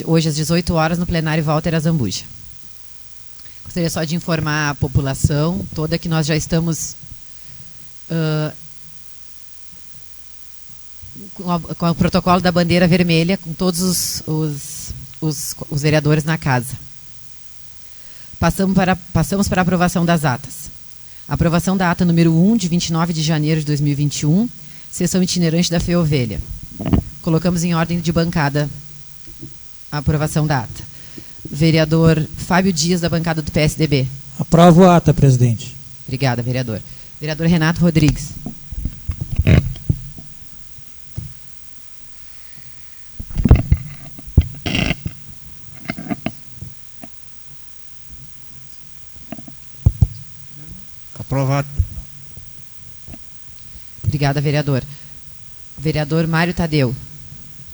hoje às 18 horas, no plenário Walter Azambuja. Gostaria só de informar a população toda que nós já estamos com o protocolo da bandeira vermelha, com todos os vereadores na casa. Passamos para a aprovação das atas. Aprovação da ata número 1, de 29 de janeiro de 2021, sessão itinerante da FEOvelha. Colocamos em ordem de bancada a aprovação da ata. Vereador Fábio Dias, da bancada do PSDB. Aprovo a ata, presidente. Obrigada, vereador. Vereador Renato Rodrigues. Aprovado. Obrigada, vereador. Vereador Mário Tadeu,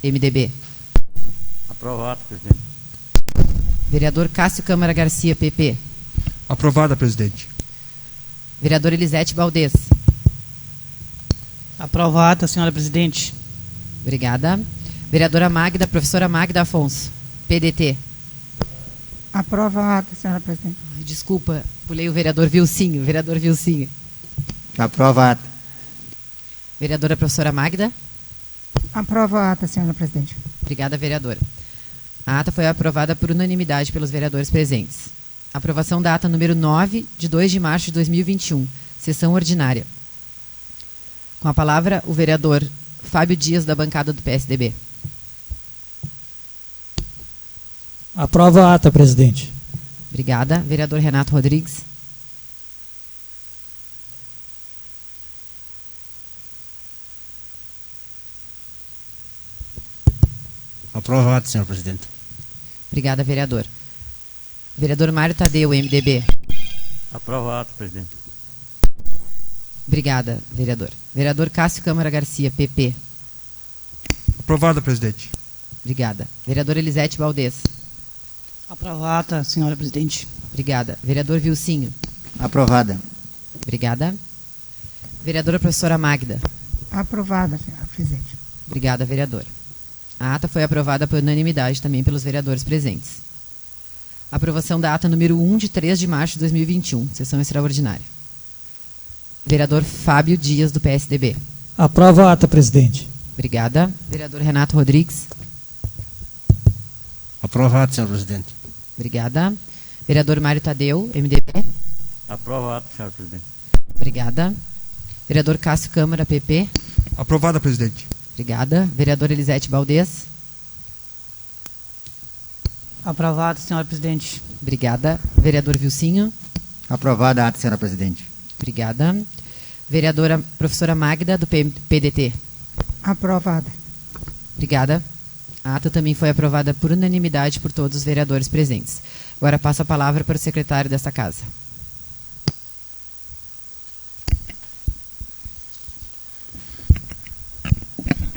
MDB. Aprovado, presidente. Vereador Cássio Câmara Garcia, PP. Aprovada, presidente. Vereador Elisete Baldez. Aprovada, senhora presidente. Obrigada. Vereadora Magda, professora Magda Afonso, PDT. Aprovada, senhora presidente. Desculpa, pulei o vereador Vilcinho. Vereador Vilcinho. Aprovado. Vereadora professora Magda. Aprovada, senhora presidente. Obrigada, vereadora. A ata foi aprovada por unanimidade pelos vereadores presentes. Aprovação da ata número 9, de 2 de março de 2021, sessão ordinária. Com a palavra, o vereador Fábio Dias, da bancada do PSDB. Aprovo a ata, presidente. Obrigada. Vereador Renato Rodrigues. Aprovado, senhor presidente. Obrigada, vereador. Vereador Mário Tadeu, MDB. Aprovado, presidente. Obrigada, vereador. Vereador Cássio Câmara Garcia, PP. Aprovada, presidente. Obrigada. Vereador Elisete Baldez. Aprovada, senhora presidente. Obrigada. Vereador Vilcinho. Aprovada. Obrigada. Vereadora professora Magda. Aprovada, senhora presidente. Obrigada, vereadora. A ata foi aprovada por unanimidade também pelos vereadores presentes. Aprovação da ata número 1, de 3 de março de 2021, sessão extraordinária. Vereador Fábio Dias, do PSDB. Aprovo a ata, presidente. Obrigada. Vereador Renato Rodrigues. Aprovado, senhor presidente. Obrigada. Vereador Mário Tadeu, MDB. Aprovado, senhor presidente. Obrigada. Vereador Cássio Câmara, PP. Aprovada, presidente. Obrigada. Vereador Elisete Baldez. Aprovada, senhora presidente. Obrigada. Vereador Vilcinho. Aprovada a ata, senhora presidente. Obrigada. Vereadora professora Magda, do PDT. Aprovada. Obrigada. A ata também foi aprovada por unanimidade por todos os vereadores presentes. Agora passo a palavra para o secretário desta casa.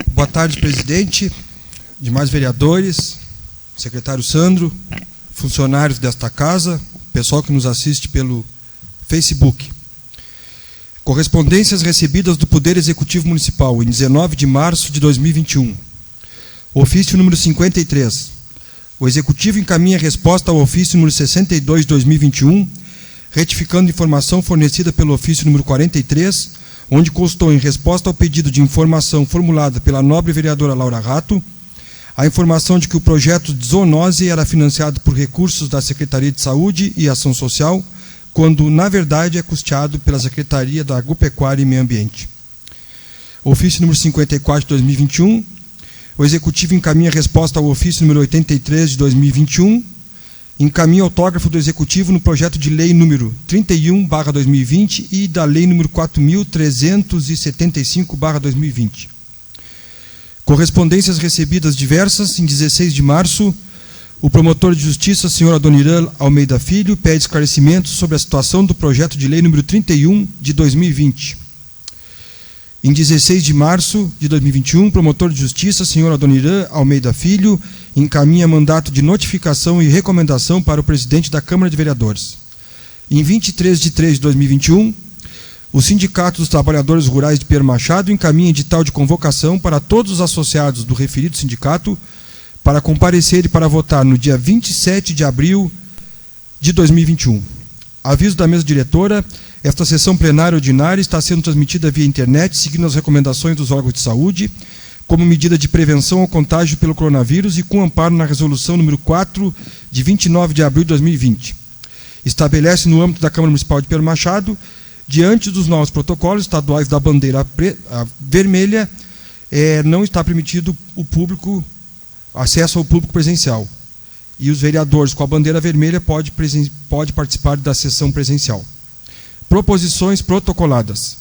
Boa tarde, presidente, demais vereadores, secretário Sandro, funcionários desta casa, pessoal que nos assiste pelo Facebook. Correspondências recebidas do Poder Executivo Municipal em 19 de março de 2021. Ofício número 53. O Executivo encaminha resposta ao ofício número 62 de 2021, retificando informação fornecida pelo ofício número 43, onde constou em resposta ao pedido de informação formulada pela nobre vereadora Laura Rato, a informação de que o projeto de zoonose era financiado por recursos da Secretaria de Saúde e Ação Social, quando, na verdade, é custeado pela Secretaria da Agropecuária e Meio Ambiente. Ofício número 54 de 2021, o Executivo encaminha resposta ao ofício número 83 de 2021, encaminha autógrafo do Executivo no projeto de lei número 31/2020 e da lei número 4.375/2020. Correspondências recebidas diversas. Em 16 de março, o promotor de justiça, senhor Adoniran Almeida Filho, pede esclarecimentos sobre a situação do projeto de lei número 31 de 2020. Em 16 de março de 2021, o promotor de justiça, senhor Adoniran Almeida Filho, encaminha mandato de notificação e recomendação para o presidente da Câmara de Vereadores. Em 23 de 3 de 2021, o Sindicato dos Trabalhadores Rurais de Pedro Machado encaminha edital de convocação para todos os associados do referido sindicato para comparecer e para votar no dia 27 de abril de 2021. Aviso da mesa diretora: esta sessão plenária ordinária está sendo transmitida via internet, seguindo as recomendações dos órgãos de saúde, como medida de prevenção ao contágio pelo coronavírus e com amparo na resolução número 4, de 29 de abril de 2020. Estabelece no âmbito da Câmara Municipal de Pedro Machado, diante dos novos protocolos estaduais da bandeira vermelha, não está permitido acesso ao público presencial. E os vereadores com a bandeira vermelha pode participar da sessão presencial. Proposições protocoladas.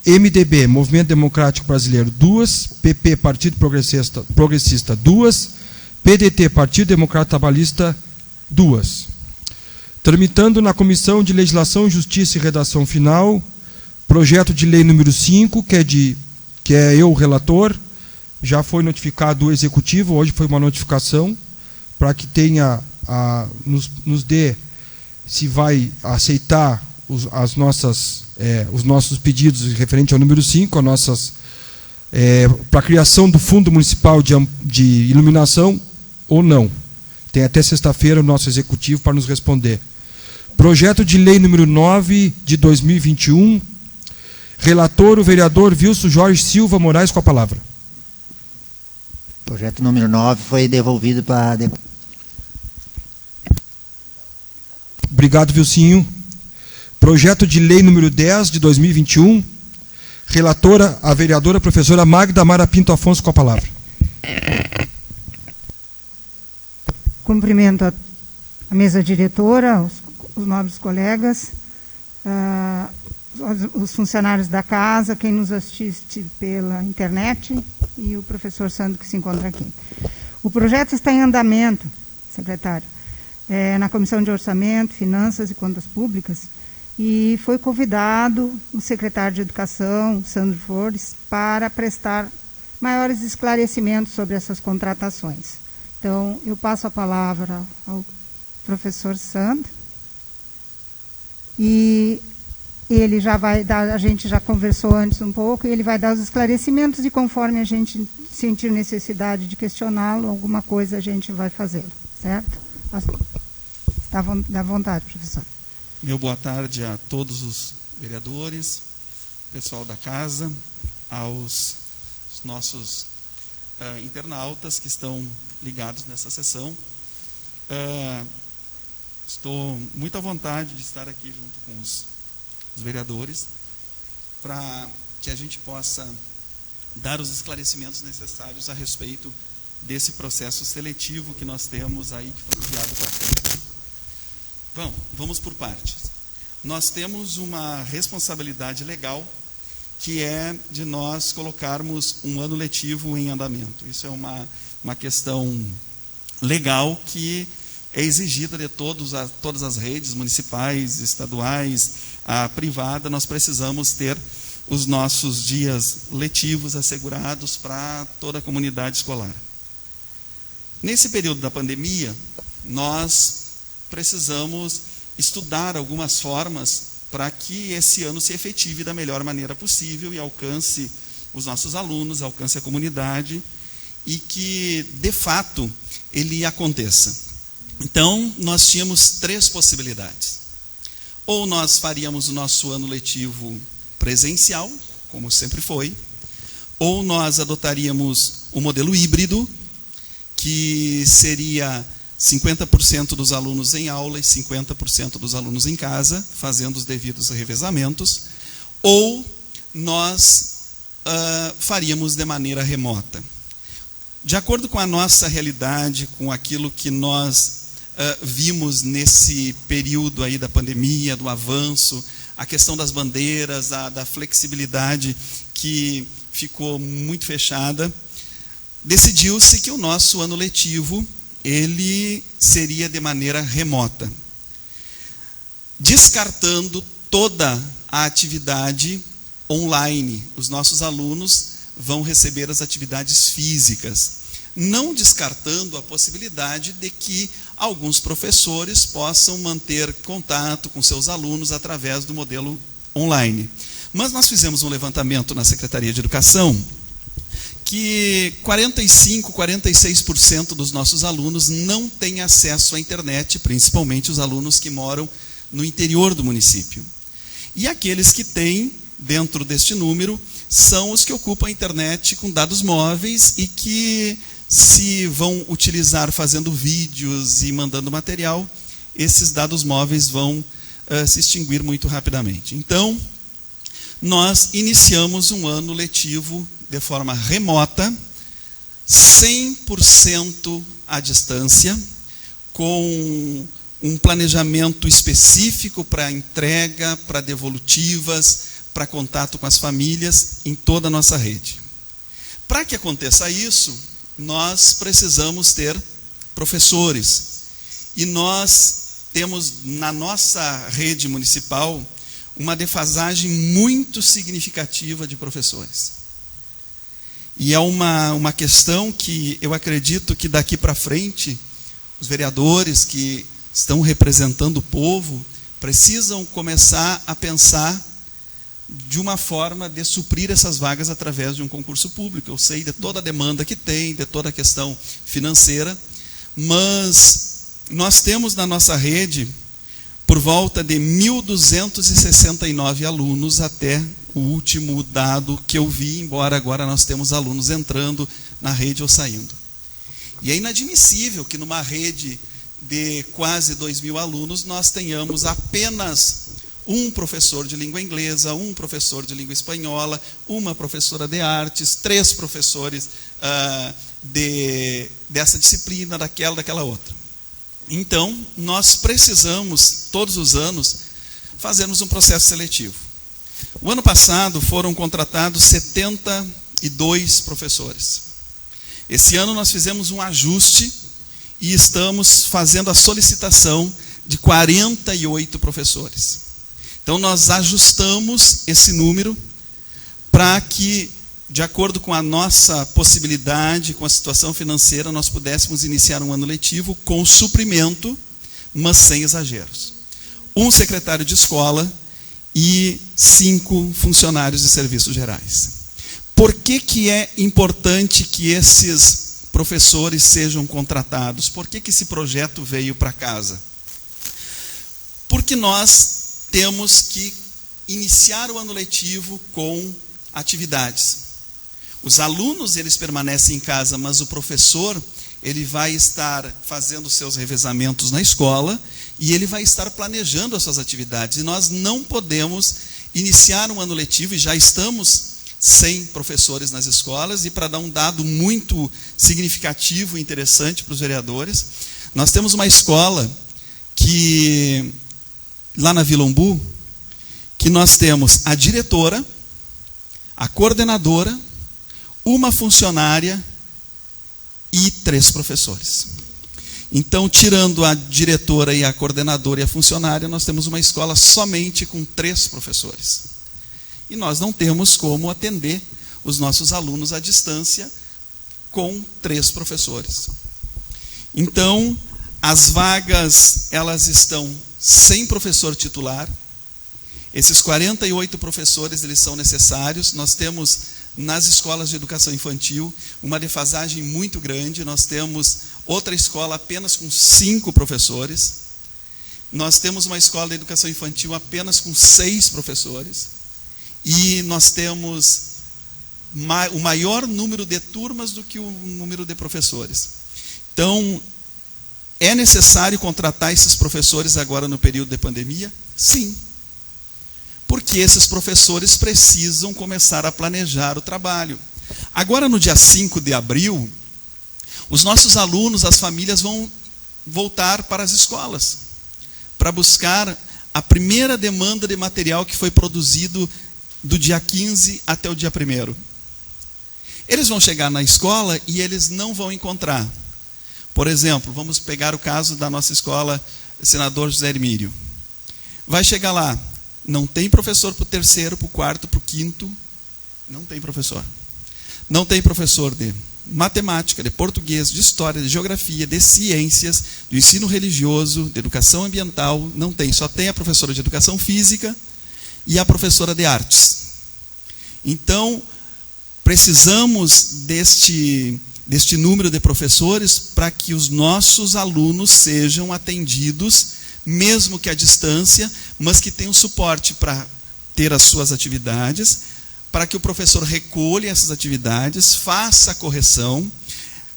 MDB, Movimento Democrático Brasileiro, 2. PP, Partido Progressista, 2. PDT, Partido Democrata Trabalhista, 2. Tramitando na Comissão de Legislação, Justiça e Redação Final, projeto de lei número 5, que é eu o relator. Já foi notificado o Executivo, hoje foi uma notificação, para que nos dê se vai aceitar os nossos pedidos referente ao número 5, para a criação do Fundo Municipal de Iluminação ou não. Tem até sexta-feira o nosso Executivo para nos responder. Projeto de lei número 9 de 2021, relator o vereador Wilson Jorge Silva Moraes, com a palavra. Projeto número 9 foi devolvido para... Obrigado, Vilcinho. Projeto de lei número 10 de 2021, relatora a vereadora professora Magda Mara Pinto Afonso, com a palavra. Cumprimento a mesa diretora, os nobres colegas, os funcionários da casa, quem nos assiste pela internet e o professor Sandro, que se encontra aqui. O projeto está em andamento, secretário, na Comissão de Orçamento, Finanças e Contas Públicas, e foi convidado o secretário de Educação, Sandro Flores, para prestar maiores esclarecimentos sobre essas contratações. Então, eu passo a palavra ao professor Sandro, e ele já vai dar, a gente já conversou antes um pouco, e ele vai dar os esclarecimentos, e conforme a gente sentir necessidade de questioná-lo, alguma coisa a gente vai fazê-lo, certo? Está à vontade, professor. Meu boa tarde a todos os vereadores, pessoal da casa, aos nossos internautas que estão ligados nessa sessão. Estou muito à vontade de estar aqui junto com os vereadores para que a gente possa dar os esclarecimentos necessários a respeito desse processo seletivo que nós temos aí, que foi enviado para frente. Bom, vamos por partes. Nós temos uma responsabilidade legal, que é de nós colocarmos um ano letivo em andamento. Isso é uma questão legal que é exigida de todas as redes municipais, estaduais, a privada. Nós precisamos ter os nossos dias letivos assegurados para toda a comunidade escolar. Nesse período da pandemia, nós precisamos estudar algumas formas para que esse ano se efetive da melhor maneira possível e alcance os nossos alunos, alcance a comunidade e que, de fato, ele aconteça. Então, nós tínhamos 3 possibilidades. Ou nós faríamos o nosso ano letivo presencial, como sempre foi, ou nós adotaríamos o modelo híbrido, que seria 50% dos alunos em aula e 50% dos alunos em casa, fazendo os devidos revezamentos, ou nós faríamos de maneira remota. De acordo com a nossa realidade, com aquilo que nós vimos nesse período aí da pandemia, do avanço, a questão das bandeiras, da flexibilidade que ficou muito fechada, decidiu-se que o nosso ano letivo ele seria de maneira remota, descartando toda a atividade online. Os nossos alunos vão receber as atividades físicas, não descartando a possibilidade de que alguns professores possam manter contato com seus alunos através do modelo online. Mas nós fizemos um levantamento na Secretaria de Educação que 45%, 46% dos nossos alunos não têm acesso à internet, principalmente os alunos que moram no interior do município. E aqueles que têm, dentro deste número, são os que ocupam a internet com dados móveis e que, se vão utilizar fazendo vídeos e mandando material, esses dados móveis vão se extinguir muito rapidamente. Então, nós iniciamos um ano letivo de forma remota, 100% à distância, com um planejamento específico para entrega, para devolutivas, para contato com as famílias em toda a nossa rede. Para que aconteça isso, nós precisamos ter professores. E nós temos na nossa rede municipal uma defasagem muito significativa de professores. E é uma questão que eu acredito que daqui para frente, os vereadores que estão representando o povo precisam começar a pensar de uma forma de suprir essas vagas através de um concurso público. Eu sei de toda a demanda que tem, de toda a questão financeira, mas nós temos na nossa rede por volta de 1.269 alunos até o último dado que eu vi, embora agora nós temos alunos entrando na rede ou saindo. E é inadmissível que numa rede de quase 2.000 alunos nós tenhamos apenas um professor de língua inglesa, um professor de língua espanhola, uma professora de artes, 3 professores dessa disciplina, daquela outra. Então, nós precisamos, todos os anos, fazermos um processo seletivo. O ano passado foram contratados 72 professores. Esse ano nós fizemos um ajuste e estamos fazendo a solicitação de 48 professores. Então, nós ajustamos esse número para que, de acordo com a nossa possibilidade, com a situação financeira, nós pudéssemos iniciar um ano letivo com suprimento, mas sem exageros. 1 secretário de escola e 5 funcionários de serviços gerais. Por que é importante que esses professores sejam contratados? Por que esse projeto veio para casa? Porque nós temos que iniciar o ano letivo com atividades. Os alunos, eles permanecem em casa, mas o professor, ele vai estar fazendo seus revezamentos na escola e ele vai estar planejando as suas atividades. E nós não podemos iniciar um ano letivo, e já estamos sem professores nas escolas, e para dar um dado muito significativo e interessante para os vereadores, nós temos uma escola que, lá na Vila Umbu, que nós temos a diretora, a coordenadora, uma funcionária e 3 professores. Então, tirando a diretora e a coordenadora e a funcionária, nós temos uma escola somente com 3 professores. E nós não temos como atender os nossos alunos à distância com 3 professores. Então, as vagas, elas estão sem professor titular. Esses 48 professores, eles são necessários. Nós temos nas escolas de educação infantil uma defasagem muito grande. Nós temos outra escola apenas com 5 professores. Nós temos uma escola de educação infantil apenas com 6 professores. E nós temos o maior número de turmas do que o número de professores. Então, é necessário contratar esses professores agora no período de pandemia? Sim. Porque esses professores precisam começar a planejar o trabalho. Agora, no dia 5 de abril, os nossos alunos, as famílias vão voltar para as escolas, para buscar a primeira demanda de material que foi produzido do dia 15 até o dia 1º. Eles vão chegar na escola e eles não vão encontrar. Por exemplo, vamos pegar o caso da nossa escola, Senador José Hermílio. Vai chegar lá, não tem professor para o 3º, para o 4º, para o 5º, não tem professor. Não tem professor de matemática, de português, de história, de geografia, de ciências, de ensino religioso, de educação ambiental, não tem. Só tem a professora de educação física e a professora de artes. Então, Precisamos deste número de professores para que os nossos alunos sejam atendidos, mesmo que à distância, mas que tenham suporte para ter as suas atividades, para que o professor recolha essas atividades, faça a correção,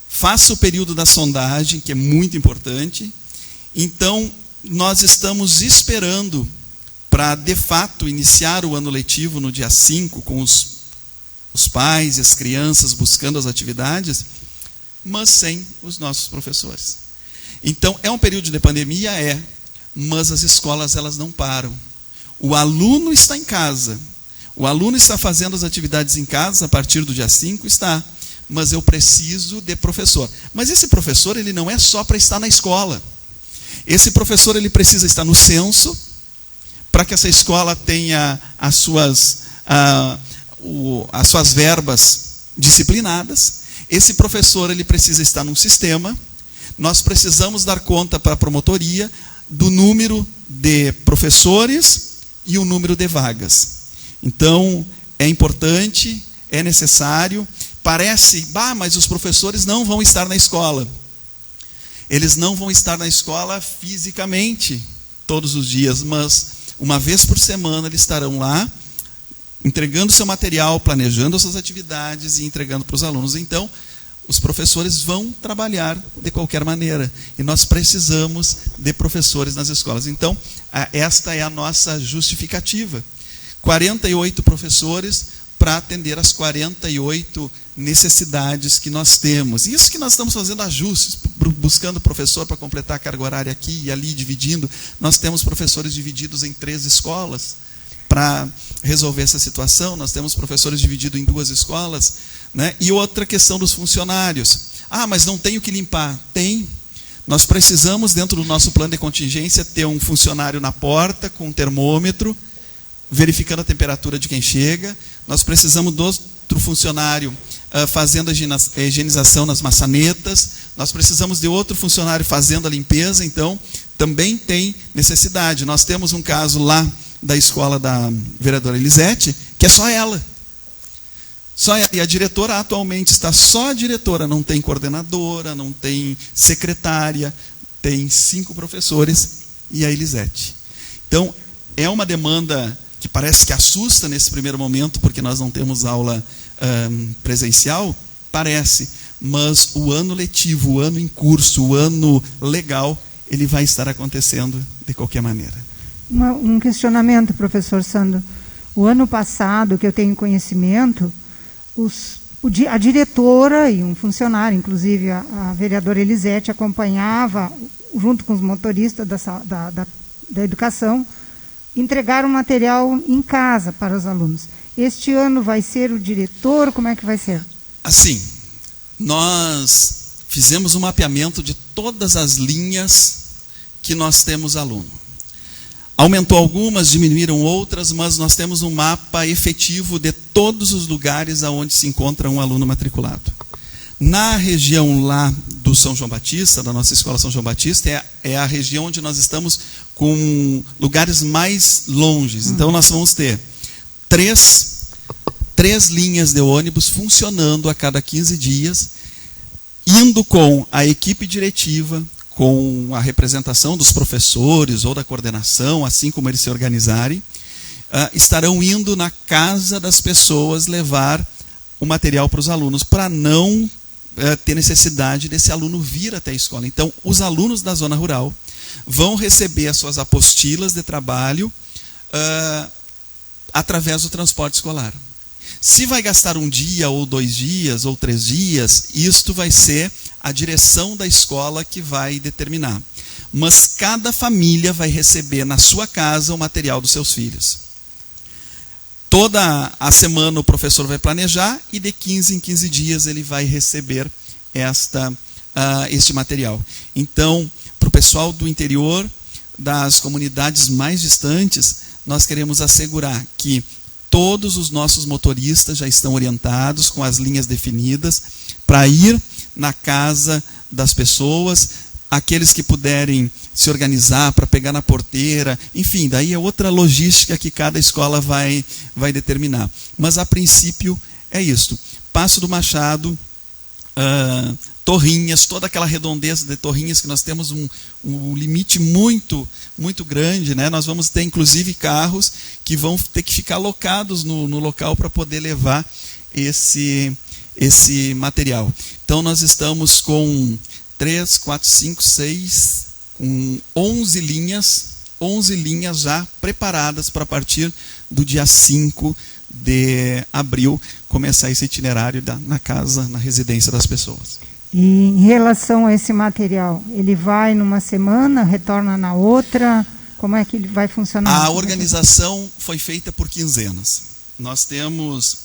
faça o período da sondagem, que é muito importante. Então, nós estamos esperando para, de fato, iniciar o ano letivo no dia 5, com os pais e as crianças buscando as atividades, mas sem os nossos professores. Então, é um período de pandemia? É, mas as escolas, elas não param. O aluno está em casa, o aluno está fazendo as atividades em casa, a partir do dia 5 está, mas eu preciso de professor. Mas esse professor, ele não é só para estar na escola. Esse professor, ele precisa estar no censo, para que essa escola tenha as suas verbas disciplinadas. Esse professor, ele precisa estar num sistema. Nós precisamos dar conta para a promotoria do número de professores e o número de vagas. Então, é importante, é necessário. Parece, mas os professores não vão estar na escola. Eles não vão estar na escola fisicamente todos os dias, mas uma vez por semana eles estarão lá, entregando seu material, planejando as suas atividades e entregando para os alunos. Então, os professores vão trabalhar de qualquer maneira. E nós precisamos de professores nas escolas. Então, esta é a nossa justificativa. 48 professores para atender as 48 necessidades que nós temos. Isso que nós estamos fazendo ajustes, buscando professor para completar a carga horária aqui e ali, dividindo. Nós temos professores divididos em 3 escolas para resolver essa situação. Nós temos professores divididos em 2 escolas, né? E outra questão dos funcionários. Mas não tem o que limpar. Tem. Nós precisamos, dentro do nosso plano de contingência, ter um funcionário na porta com um termômetro, verificando a temperatura de quem chega. Nós precisamos do outro funcionário fazendo a higienização nas maçanetas. Nós precisamos de outro funcionário fazendo a limpeza. Então, também tem necessidade. Nós temos um caso lá da escola da vereadora Elisete, que é só ela. Só ela. E a diretora atualmente está só a diretora, não tem coordenadora, não tem secretária, tem 5 professores e a Elisete. Então, é uma demanda que parece que assusta nesse primeiro momento, porque nós não temos aula presencial, parece, mas o ano letivo, o ano em curso, o ano legal, ele vai estar acontecendo de qualquer maneira. Um questionamento, professor Sandro. O ano passado, que eu tenho conhecimento, a diretora e um funcionário, inclusive a vereadora Elisete, acompanhava, junto com os motoristas da educação, entregaram material em casa para os alunos. Este ano vai ser o diretor? Como é que vai ser? Assim, nós fizemos um mapeamento de todas as linhas que nós temos aluno. Aumentou algumas, diminuíram outras, mas nós temos um mapa efetivo de todos os lugares onde se encontra um aluno matriculado. Na região lá do São João Batista, da nossa escola São João Batista, é a região onde nós estamos com lugares mais longes. Então, nós vamos ter três linhas de ônibus funcionando a cada 15 dias, indo com a equipe diretiva, com a representação dos professores ou da coordenação, assim como eles se organizarem, estarão indo na casa das pessoas levar o material para os alunos, para não ter necessidade desse aluno vir até a escola. Então, os alunos da zona rural vão receber as suas apostilas de trabalho através do transporte escolar. Se vai gastar 1 dia, ou 2 dias, ou 3 dias, isto vai ser a direção da escola que vai determinar. Mas cada família vai receber na sua casa o material dos seus filhos. Toda a semana o professor vai planejar e de 15 em 15 dias ele vai receber este material. Então, para o pessoal do interior, das comunidades mais distantes, nós queremos assegurar que todos os nossos motoristas já estão orientados, com as linhas definidas, para ir na casa das pessoas, aqueles que puderem se organizar para pegar na porteira, enfim, daí é outra logística que cada escola vai determinar. Mas, a princípio, é isto. Passo do Machado, Torrinhas, toda aquela redondeza de Torrinhas, que nós temos um limite muito grande, né? Nós vamos ter, inclusive, carros que vão ter que ficar alocados no local para poder levar esse material. Então, nós estamos com 3, 4, 5, 6, com 11 linhas já preparadas para, a partir do dia 5 de abril, começar esse itinerário na casa, na residência das pessoas. E em relação a esse material, ele vai numa semana, retorna na outra? Como é que ele vai funcionar? A organização foi feita por quinzenas. Nós temos,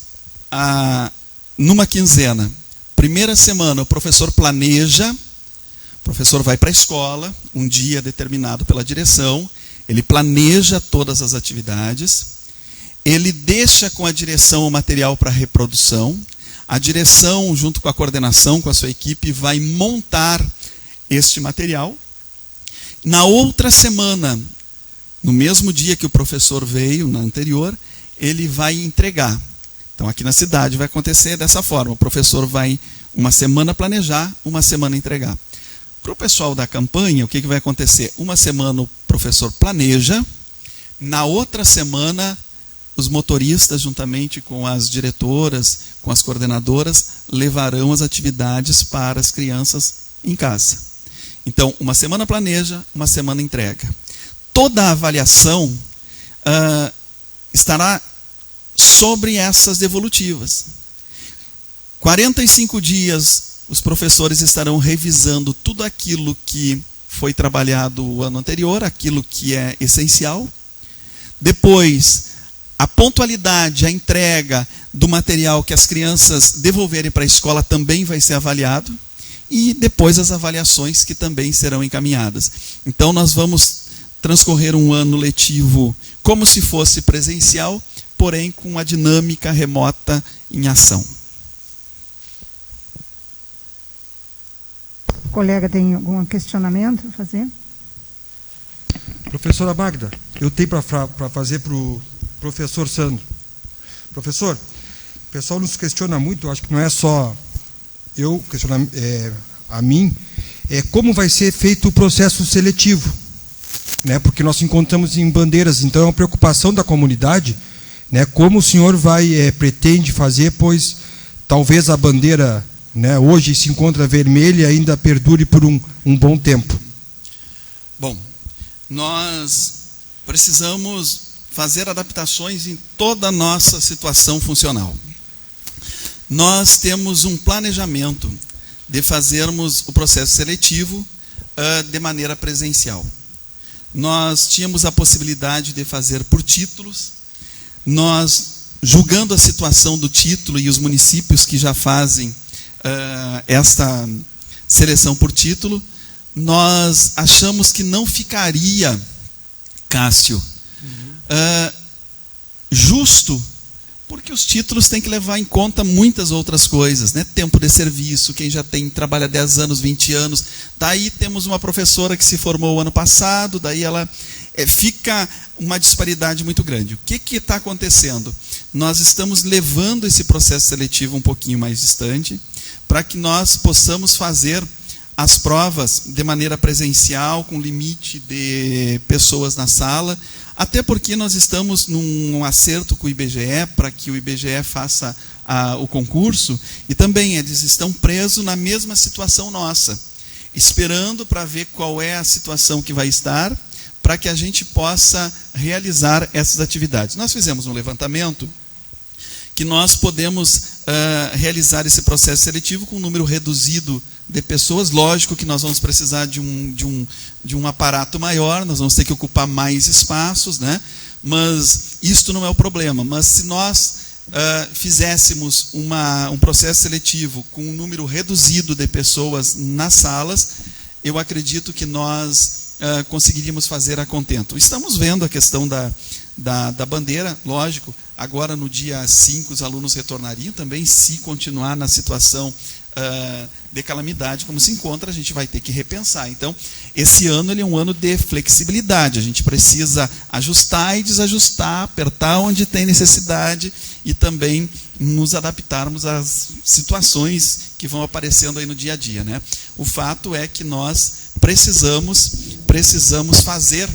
numa quinzena, primeira semana o professor planeja, o professor vai para a escola, um dia determinado pela direção, ele planeja todas as atividades, ele deixa com a direção o material para reprodução. A direção, junto com a coordenação, com a sua equipe, vai montar este material. Na outra semana, no mesmo dia que o professor veio, na anterior, ele vai entregar. Então, aqui na cidade vai acontecer dessa forma. O professor vai uma semana planejar, uma semana entregar. Para o pessoal da campanha, o que vai acontecer? Uma semana o professor planeja, na outra semana os motoristas, juntamente com as diretoras, com as coordenadoras, levarão as atividades para as crianças em casa. Então, uma semana planeja, uma semana entrega. Toda a avaliação estará sobre essas devolutivas. 45 dias, os professores estarão revisando tudo aquilo que foi trabalhado o ano anterior, aquilo que é essencial. Depois, a pontualidade, a entrega do material que as crianças devolverem para a escola também vai ser avaliado. E depois as avaliações que também serão encaminhadas. Então nós vamos transcorrer um ano letivo como se fosse presencial, porém com a dinâmica remota em ação. O colega tem algum questionamento a fazer? Professora Magda, eu tenho para fazer para o professor Sandro. Professor, o pessoal nos questiona muito, acho que não é só eu questionar a mim, como vai ser feito o processo seletivo, né? Porque nós encontramos em bandeiras, então é uma preocupação da comunidade, né? Como o senhor pretende fazer, pois talvez a bandeira, né, hoje se encontra vermelha e ainda perdure por um bom tempo. Bom, nós precisamos fazer adaptações em toda a nossa situação funcional. Nós temos um planejamento de fazermos o processo seletivo de maneira presencial. Nós tínhamos a possibilidade de fazer por títulos. Nós, julgando a situação do título e os municípios que já fazem esta seleção por título, nós achamos que não ficaria, Cássio, justo, porque os títulos têm que levar em conta muitas outras coisas, né? Tempo de serviço, quem já trabalha 10 anos, 20 anos. Daí temos uma professora que se formou o ano passado, daí ela fica uma disparidade muito grande. O que está acontecendo? Nós estamos levando esse processo seletivo um pouquinho mais distante, para que nós possamos fazer as provas de maneira presencial, com limite de pessoas na sala, até porque nós estamos num acerto com o IBGE, para que o IBGE faça o concurso, e também eles estão presos na mesma situação nossa, esperando para ver qual é a situação que vai estar, para que a gente possa realizar essas atividades. Nós fizemos um levantamento que nós podemos realizar esse processo seletivo com um número reduzido de pessoas. Lógico que nós vamos precisar de um aparato maior, nós vamos ter que ocupar mais espaços, né? Mas isto não é o problema. Mas se nós fizéssemos um processo seletivo com um número reduzido de pessoas nas salas, eu acredito que nós conseguiríamos fazer a contento. Estamos vendo a questão da bandeira, lógico. Agora, no dia 5, os alunos retornariam também. Se continuar na situação de calamidade como se encontra, a gente vai ter que repensar. Então, esse ano ele é um ano de flexibilidade. A gente precisa ajustar e desajustar, apertar onde tem necessidade e também nos adaptarmos às situações que vão aparecendo aí no dia a dia, né? O fato é que nós precisamos fazer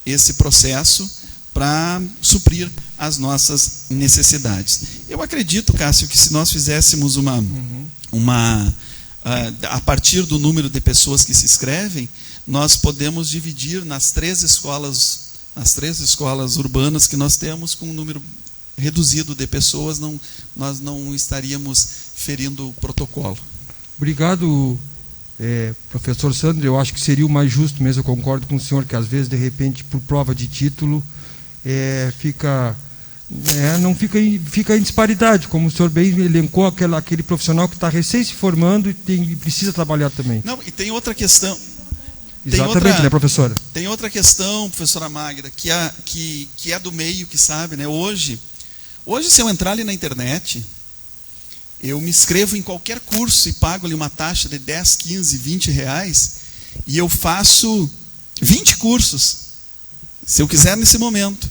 esse processo para suprir as nossas necessidades. Eu acredito, Cássio, que se nós fizéssemos a partir do número de pessoas que se inscrevem, nós podemos dividir nas 3 escolas urbanas que nós temos, com um número reduzido de pessoas, nós não estaríamos ferindo o protocolo. Obrigado, professor Sandro. Eu acho que seria o mais justo mesmo, eu concordo com o senhor, que às vezes, de repente, por prova de título, fica em disparidade, como o senhor bem elencou, aquele profissional que está recém se formando e precisa trabalhar também. Não, e tem outra questão. Exatamente, né, professora? Tem outra questão, professora Magda, que é do meio, que sabe, né? Hoje, se eu entrar ali na internet, eu me inscrevo em qualquer curso e pago ali uma taxa de 10, 15, 20 reais, e eu faço 20 cursos, se eu quiser nesse momento.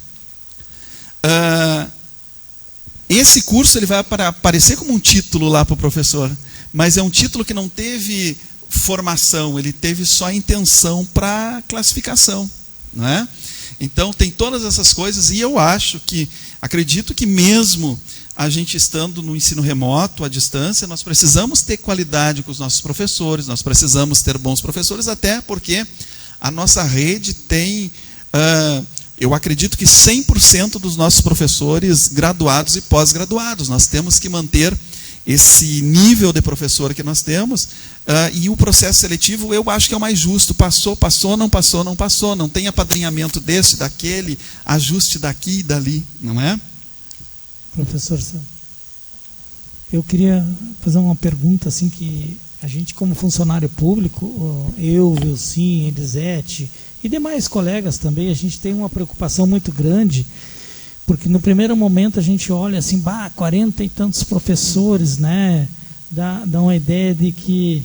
Esse curso ele vai aparecer como um título lá para o professor, mas é um título que não teve formação, ele teve só intenção para classificação, não é? Então tem todas essas coisas, e eu acredito que mesmo a gente estando no ensino remoto, à distância, nós precisamos ter qualidade com os nossos professores, nós precisamos ter bons professores, até porque a nossa rede tem, eu acredito que 100% dos nossos professores graduados e pós-graduados. Nós temos que manter esse nível de professor que nós temos, e o processo seletivo eu acho que é o mais justo. Passou, não passou, não passou. Não tem apadrinhamento desse, daquele, ajuste daqui e dali, não é? Professor Sandro, eu queria fazer uma pergunta assim, que a gente, como funcionário público, eu, Vilcim, Elisete e demais colegas também, a gente tem uma preocupação muito grande, porque no primeiro momento a gente olha assim, 40 e tantos professores, né? Dá uma ideia de que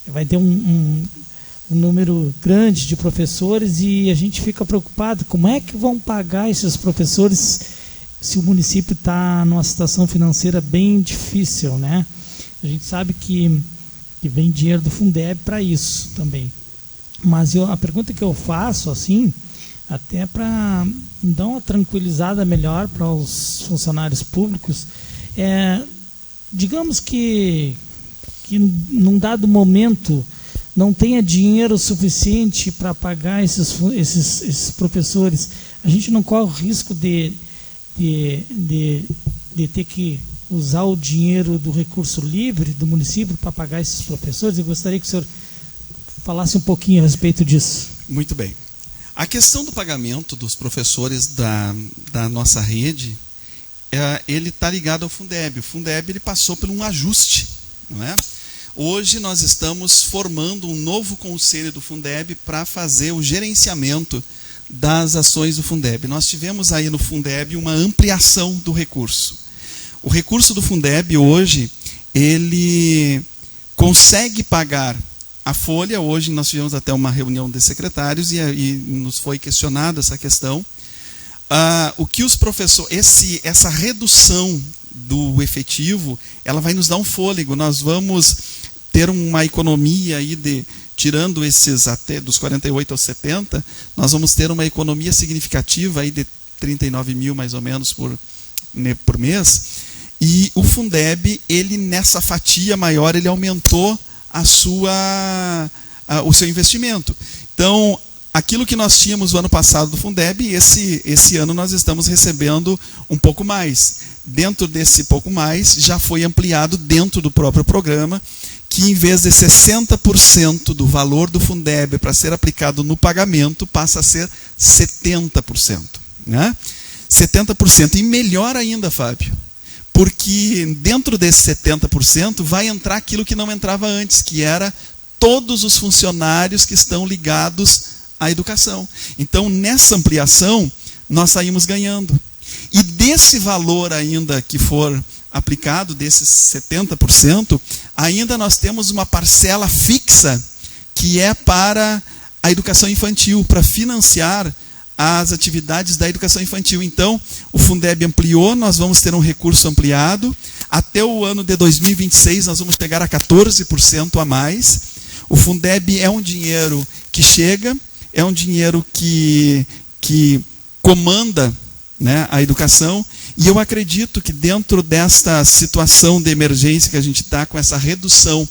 vai ter um número grande de professores, e a gente fica preocupado, como é que vão pagar esses professores se o município está numa situação financeira bem difícil, né? A gente sabe que vem dinheiro do Fundeb para isso também. Mas a pergunta que eu faço, assim, até para dar uma tranquilizada melhor para os funcionários públicos, digamos que num dado momento não tenha dinheiro suficiente para pagar esses professores, a gente não corre o risco de ter que usar o dinheiro do recurso livre do município para pagar esses professores? Eu gostaria que o senhor falasse um pouquinho a respeito disso. Muito bem. A questão do pagamento dos professores da nossa rede, ele está ligado ao Fundeb. O Fundeb ele passou por um ajuste, não é? Hoje nós estamos formando um novo conselho do Fundeb para fazer o gerenciamento das ações do Fundeb. Nós tivemos aí no Fundeb uma ampliação do recurso. O recurso do Fundeb hoje, ele consegue pagar a folha. Hoje nós tivemos até uma reunião de secretários e nos foi questionada essa questão. O que os professores, essa redução do efetivo, ela vai nos dar um fôlego. Nós vamos ter uma economia aí tirando esses até dos 48 aos 70, nós vamos ter uma economia significativa aí de 39 mil mais ou menos por mês. E o Fundeb, ele nessa fatia maior, ele aumentou o seu investimento. Então, aquilo que nós tínhamos no ano passado do Fundeb, esse ano nós estamos recebendo um pouco mais. Dentro desse pouco mais, já foi ampliado dentro do próprio programa, que em vez de 60% do valor do Fundeb para ser aplicado no pagamento, passa a ser 70%. Né? 70%. E melhor ainda, Fábio, porque dentro desse 70% vai entrar aquilo que não entrava antes, que era todos os funcionários que estão ligados à educação. Então, nessa ampliação, nós saímos ganhando. E desse valor ainda que for aplicado, desses 70%, ainda nós temos uma parcela fixa que é para a educação infantil, para financiar as atividades da educação infantil. Então, o Fundeb ampliou, nós vamos ter um recurso ampliado. Até o ano de 2026, nós vamos chegar a 14% a mais. O Fundeb é um dinheiro que chega, é um dinheiro que comanda, né, a educação. E eu acredito que dentro desta situação de emergência que a gente está, com essa redução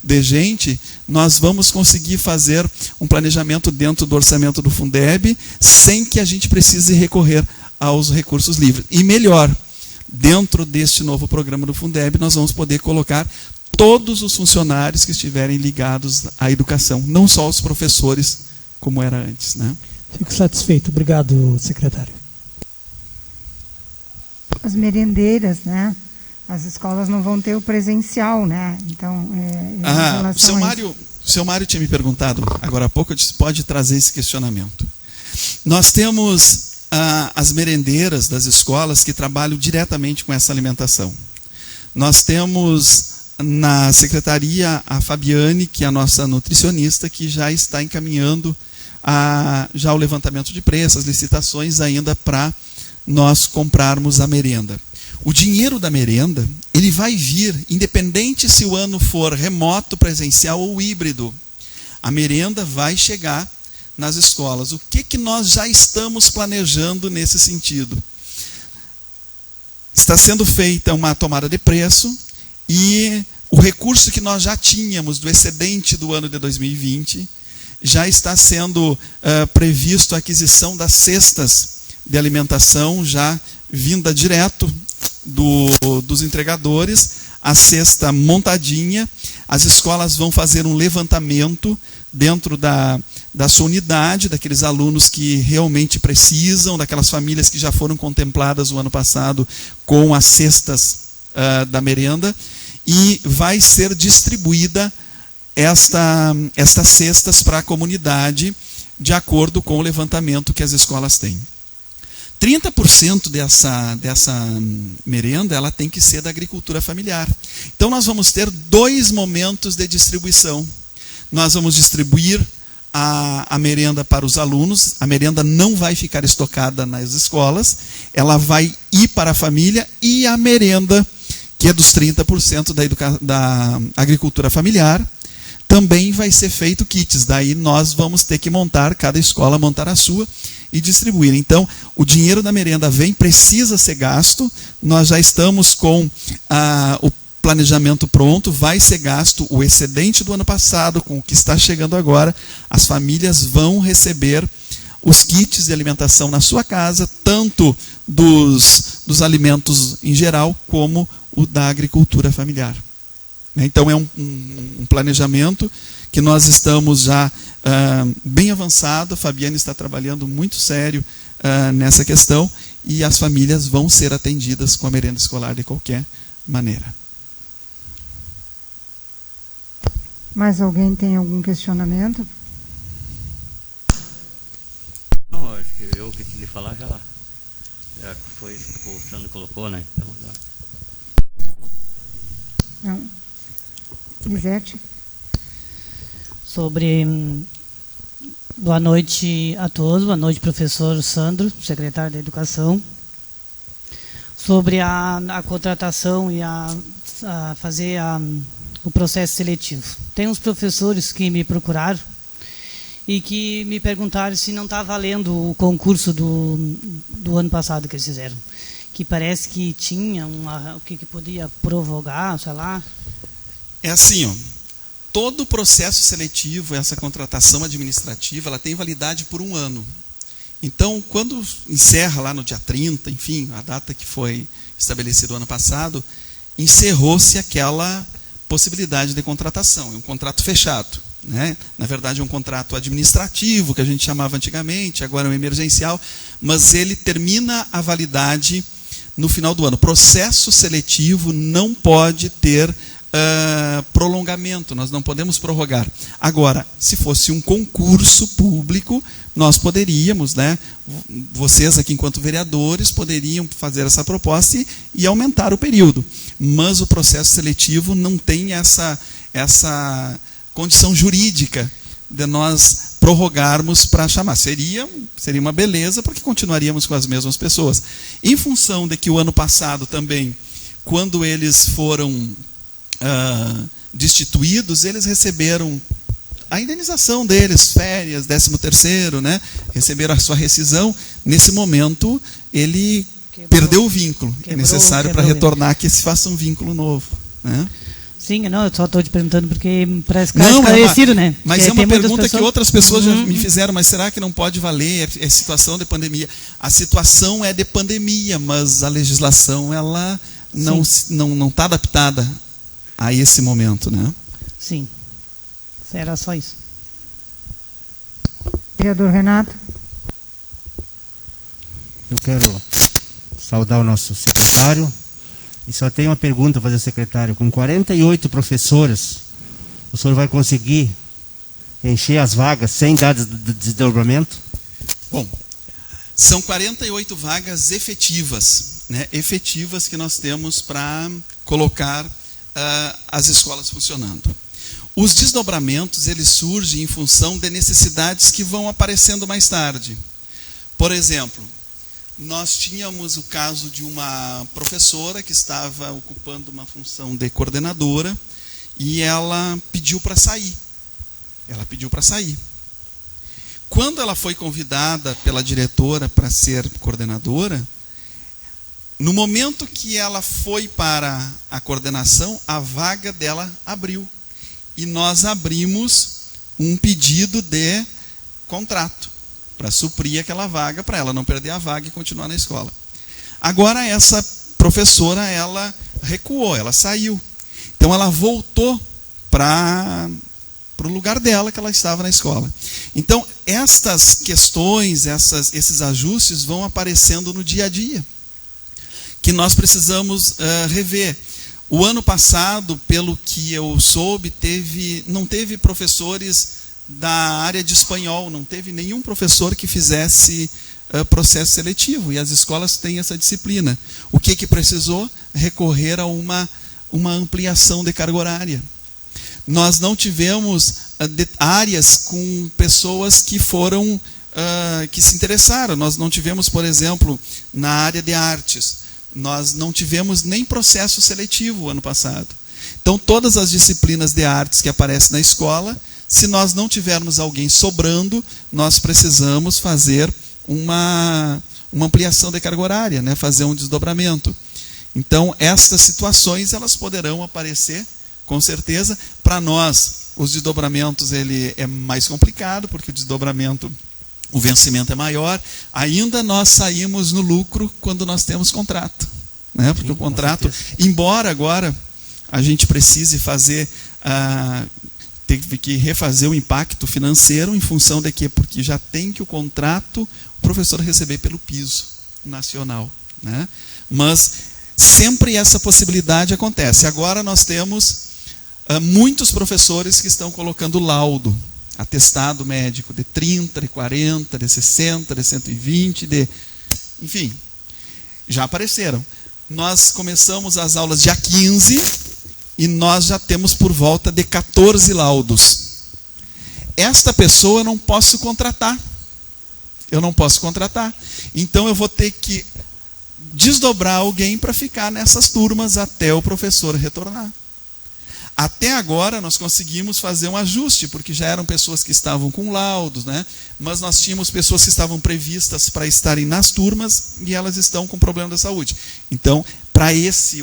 de gente, nós vamos conseguir fazer um planejamento dentro do orçamento do Fundeb, sem que a gente precise recorrer aos recursos livres. E melhor, dentro deste novo programa do Fundeb, nós vamos poder colocar todos os funcionários que estiverem ligados à educação, não só os professores, como era antes, né? Fico satisfeito. Obrigado, secretário. As merendeiras, né? As escolas não vão ter o presencial, né? Então, o seu Mário tinha me perguntado agora há pouco, eu disse, pode trazer esse questionamento. Nós temos as merendeiras das escolas que trabalham diretamente com essa alimentação. Nós temos na secretaria a Fabiane, que é a nossa nutricionista, que já está encaminhando já o levantamento de preços, as licitações ainda para nós comprarmos a merenda. O dinheiro da merenda, ele vai vir, independente se o ano for remoto, presencial ou híbrido. A merenda vai chegar nas escolas. O que nós já estamos planejando nesse sentido? Está sendo feita uma tomada de preço e o recurso que nós já tínhamos do excedente do ano de 2020 já está sendo previsto a aquisição das cestas de alimentação já vinda direto dos entregadores, a cesta montadinha. As escolas vão fazer um levantamento dentro da sua unidade, daqueles alunos que realmente precisam, daquelas famílias que já foram contempladas o ano passado com as cestas da merenda, e vai ser distribuída estas cestas para a comunidade, de acordo com o levantamento que as escolas têm. 30% dessa merenda ela tem que ser da agricultura familiar. Então nós vamos ter 2 momentos de distribuição. Nós vamos distribuir a merenda para os alunos. A merenda não vai ficar estocada nas escolas, ela vai ir para a família, e a merenda, que é dos 30% da agricultura familiar, também vai ser feito kits. Daí nós vamos ter que montar, cada escola montar a sua e distribuir. Então, o dinheiro da merenda precisa ser gasto. Nós já estamos com o planejamento pronto, vai ser gasto o excedente do ano passado com o que está chegando agora. As famílias vão receber os kits de alimentação na sua casa, tanto dos alimentos em geral, como o da agricultura familiar. Então, é um planejamento que nós estamos já bem avançado. A Fabiane está trabalhando muito sério nessa questão, e as famílias vão ser atendidas com a merenda escolar de qualquer maneira. Mais alguém tem algum questionamento? Não, acho que eu que tinha de falar já foi isso que o Sandro colocou, né? Então, Não. Lisete? Boa noite a todos, boa noite, professor Sandro, secretário da Educação. Sobre a contratação e fazer o processo seletivo. Tem uns professores que me procuraram e que me perguntaram se não está valendo o concurso do ano passado que eles fizeram. Que parece que tinha o que podia provocar, sei lá. É assim, todo o processo seletivo, essa contratação administrativa, ela tem validade por 1 ano. Então, quando encerra lá no dia 30, enfim, a data que foi estabelecida o ano passado, encerrou-se aquela possibilidade de contratação. É um contrato fechado, né? Na verdade, é um contrato administrativo, que a gente chamava antigamente, agora é um emergencial, mas ele termina a validade no final do ano. O processo seletivo não pode ter prolongamento, nós não podemos prorrogar. Agora, se fosse um concurso público, nós poderíamos, né, vocês aqui enquanto vereadores, poderiam fazer essa proposta e aumentar o período. Mas o processo seletivo não tem essa condição jurídica de nós prorrogarmos para chamar. Seria uma beleza, porque continuaríamos com as mesmas pessoas. Em função de que o ano passado também, quando eles foram destituídos, eles receberam a indenização deles, férias, 13º, né? Receberam a sua rescisão. Nesse momento, ele perdeu o vínculo. É necessário para retornar que se faça um vínculo novo, né? Sim, não, eu só estou te perguntando porque parece que é esclarecido, né? Mas é uma pergunta que outras pessoas já me fizeram, mas será que não pode valer? É situação de pandemia. A situação é de pandemia, mas a legislação ela não está adaptada a esse momento, né? Sim. Era só isso. Vereador Renato. Eu quero saudar o nosso secretário. E só tenho uma pergunta para fazer ao secretário. Com 48 professoras, o senhor vai conseguir encher as vagas sem dar desdobramento? Bom, são 48 vagas efetivas, né? Efetivas que nós temos para colocar as escolas funcionando. Os desdobramentos, eles surgem em função de necessidades que vão aparecendo mais tarde. Por exemplo, nós tínhamos o caso de uma professora que estava ocupando uma função de coordenadora e ela pediu para sair. Quando ela foi convidada pela diretora para ser coordenadora, no momento que ela foi para a coordenação, a vaga dela abriu. E nós abrimos um pedido de contrato para suprir aquela vaga, para ela não perder a vaga e continuar na escola. Agora essa professora, ela recuou, ela saiu. Então ela voltou para o lugar dela que ela estava na escola. Então estas questões, esses ajustes vão aparecendo no dia a dia, que nós precisamos rever. O ano passado, pelo que eu soube, não teve professores da área de espanhol, não teve nenhum professor que fizesse processo seletivo, e as escolas têm essa disciplina. O que precisou? Recorrer a uma ampliação de carga horária. Nós não tivemos áreas com pessoas que foram, que se interessaram. Nós não tivemos, por exemplo, na área de artes, nós não tivemos nem processo seletivo ano passado. Então, todas as disciplinas de artes que aparecem na escola, se nós não tivermos alguém sobrando, nós precisamos fazer uma ampliação de carga horária, né? Fazer um desdobramento. Então, estas situações, elas poderão aparecer, com certeza. Para nós, os desdobramentos ele é mais complicado, porque o desdobramento, o vencimento é maior. Ainda nós saímos no lucro quando nós temos contrato, né? Porque o contrato, embora agora a gente precise fazer, teve que refazer o impacto financeiro em função de quê? Porque já tem que o contrato, o professor receber pelo piso nacional, né? Mas sempre essa possibilidade acontece. Agora nós temos muitos professores que estão colocando laudo, atestado médico de 30, de 40, de 60, de 120, enfim, já apareceram. Nós começamos as aulas dia 15 e nós já temos por volta de 14 laudos. Esta pessoa eu não posso contratar. Então eu vou ter que desdobrar alguém para ficar nessas turmas até o professor retornar. Até agora nós conseguimos fazer um ajuste, porque já eram pessoas que estavam com laudos, né? Mas nós tínhamos pessoas que estavam previstas para estarem nas turmas e elas estão com problema da saúde. Então,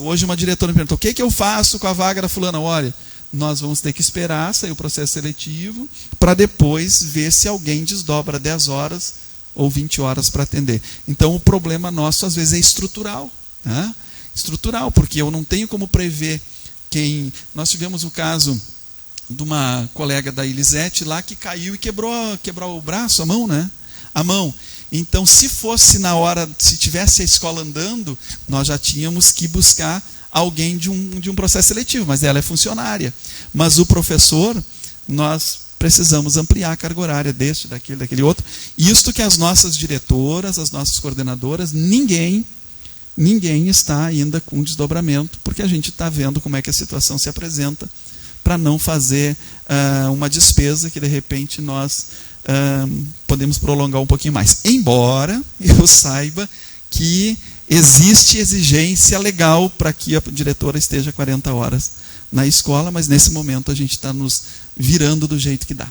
hoje uma diretora me perguntou, o que eu faço com a vaga da fulana? Olha, nós vamos ter que esperar sair o processo seletivo para depois ver se alguém desdobra 10 horas ou 20 horas para atender. Então, o problema nosso às vezes é estrutural, né? Estrutural, porque eu não tenho como prever. Nós tivemos o caso de uma colega da Elisete lá que caiu e quebrou o braço, a mão, né? A mão. Então, se fosse na hora, se tivesse a escola andando, nós já tínhamos que buscar alguém de um processo seletivo, mas ela é funcionária. Mas o professor, nós precisamos ampliar a carga horária daquele outro. Isto que as nossas diretoras, as nossas coordenadoras, ninguém está ainda com desdobramento, porque a gente está vendo como é que a situação se apresenta, para não fazer uma despesa que de repente nós podemos prolongar um pouquinho mais. Embora eu saiba que existe exigência legal para que a diretora esteja 40 horas na escola, mas nesse momento a gente está nos virando do jeito que dá.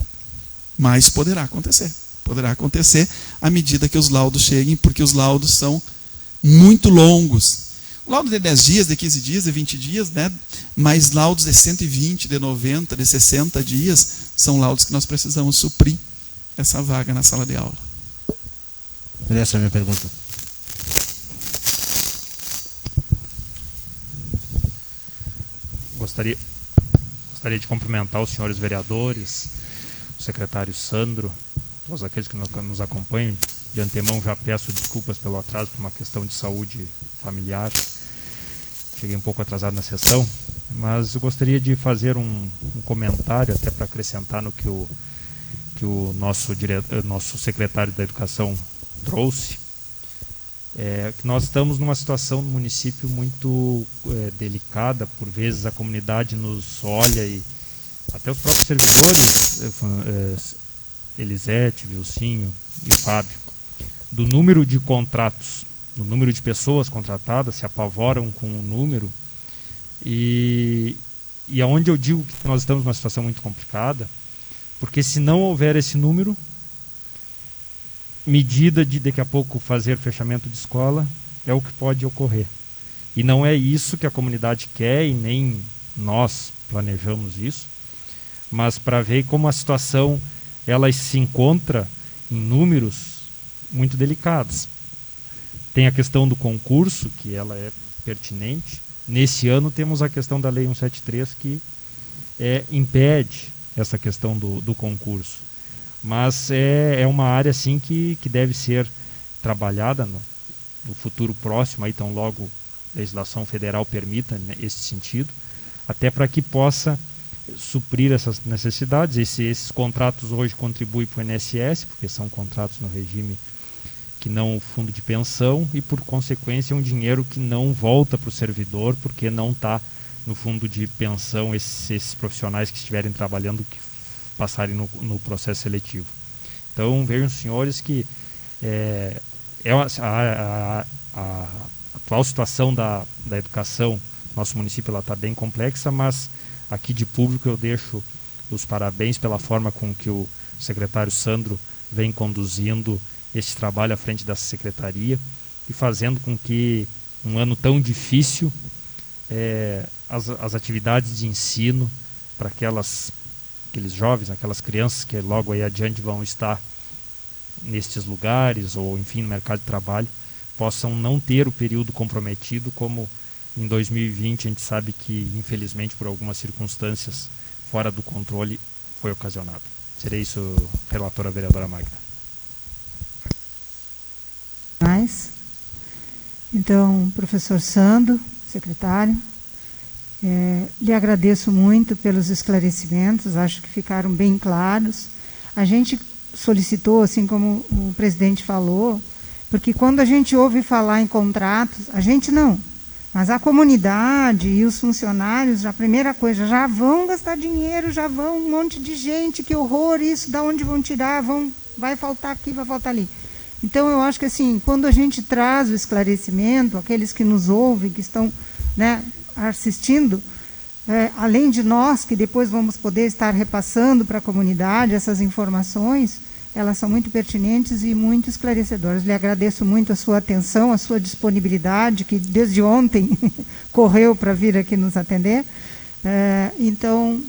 Mas poderá acontecer. Poderá acontecer à medida que os laudos cheguem, porque os laudos são muito longos. O laudo de 10 dias, de 15 dias, de 20 dias, né? Mas laudos de 120, de 90, de 60 dias, são laudos que nós precisamos suprir essa vaga na sala de aula. Essa é a minha pergunta. Gostaria de cumprimentar os senhores vereadores, o secretário Sandro, todos aqueles que nos acompanham. De antemão já peço desculpas pelo atraso, por uma questão de saúde familiar. Cheguei um pouco atrasado na sessão, mas eu gostaria de fazer um comentário, até para acrescentar no que o nosso secretário da Educação trouxe. Que nós estamos numa situação no município muito delicada. Por vezes a comunidade nos olha, e até os próprios servidores, Elisete, Vilcinho e Fábio, do número de contratos, do número de pessoas contratadas, se apavoram com o número, e aonde eu digo que nós estamos numa situação muito complicada, porque se não houver esse número, medida de daqui a pouco fazer fechamento de escola é o que pode ocorrer. E não é isso que a comunidade quer, e nem nós planejamos isso, mas para ver como a situação ela se encontra em números muito delicados. Tem a questão do concurso, que ela é pertinente. Nesse ano temos a questão da Lei 173, que impede essa questão do concurso. Mas é uma área assim que deve ser trabalhada no futuro próximo, aí tão logo a legislação federal permita, né, esse sentido, até para que possa suprir essas necessidades. Esses contratos hoje contribuem para o INSS, porque são contratos no regime que não o fundo de pensão, e por consequência um dinheiro que não volta para o servidor, porque não está no fundo de pensão esses profissionais que estiverem trabalhando, que passarem no processo seletivo. Então vejam, senhores, que a atual situação da educação, nosso município está bem complexa, mas aqui de público eu deixo os parabéns pela forma com que o secretário Sandro vem conduzindo este trabalho à frente dessa secretaria e fazendo com que um ano tão difícil, as atividades de ensino para aqueles jovens, aquelas crianças que logo aí adiante vão estar nestes lugares ou enfim no mercado de trabalho, possam não ter o período comprometido como em 2020 a gente sabe que infelizmente por algumas circunstâncias fora do controle foi ocasionado. Seria isso, relatora vereadora Magda. Então, professor Sandro, secretário, lhe agradeço muito pelos esclarecimentos, acho que ficaram bem claros. A gente solicitou, assim como o presidente falou, porque quando a gente ouve falar em contratos, a gente não, mas a comunidade e os funcionários, a primeira coisa, já vão gastar dinheiro, já vão um monte de gente, que horror isso, da onde vão tirar, vai faltar aqui, vai faltar ali. Então, eu acho que assim, quando a gente traz o esclarecimento, aqueles que nos ouvem, que estão, né, assistindo, além de nós, que depois vamos poder estar repassando para a comunidade essas informações, elas são muito pertinentes e muito esclarecedoras. Lhe agradeço muito a sua atenção, a sua disponibilidade, que desde ontem correu para vir aqui nos atender. Então,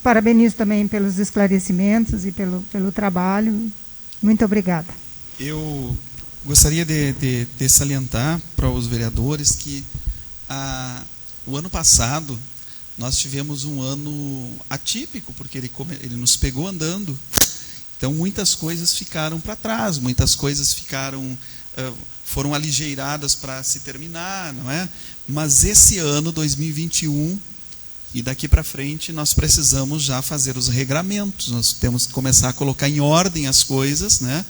parabenizo também pelos esclarecimentos e pelo trabalho. Muito obrigada. Eu gostaria de salientar para os vereadores que o ano passado nós tivemos um ano atípico, porque ele nos pegou andando. Então muitas coisas ficaram para trás, muitas coisas foram aligeiradas para se terminar, não é? Mas esse ano, 2021, e daqui para frente, nós precisamos já fazer os regramentos, nós temos que começar a colocar em ordem as coisas, né?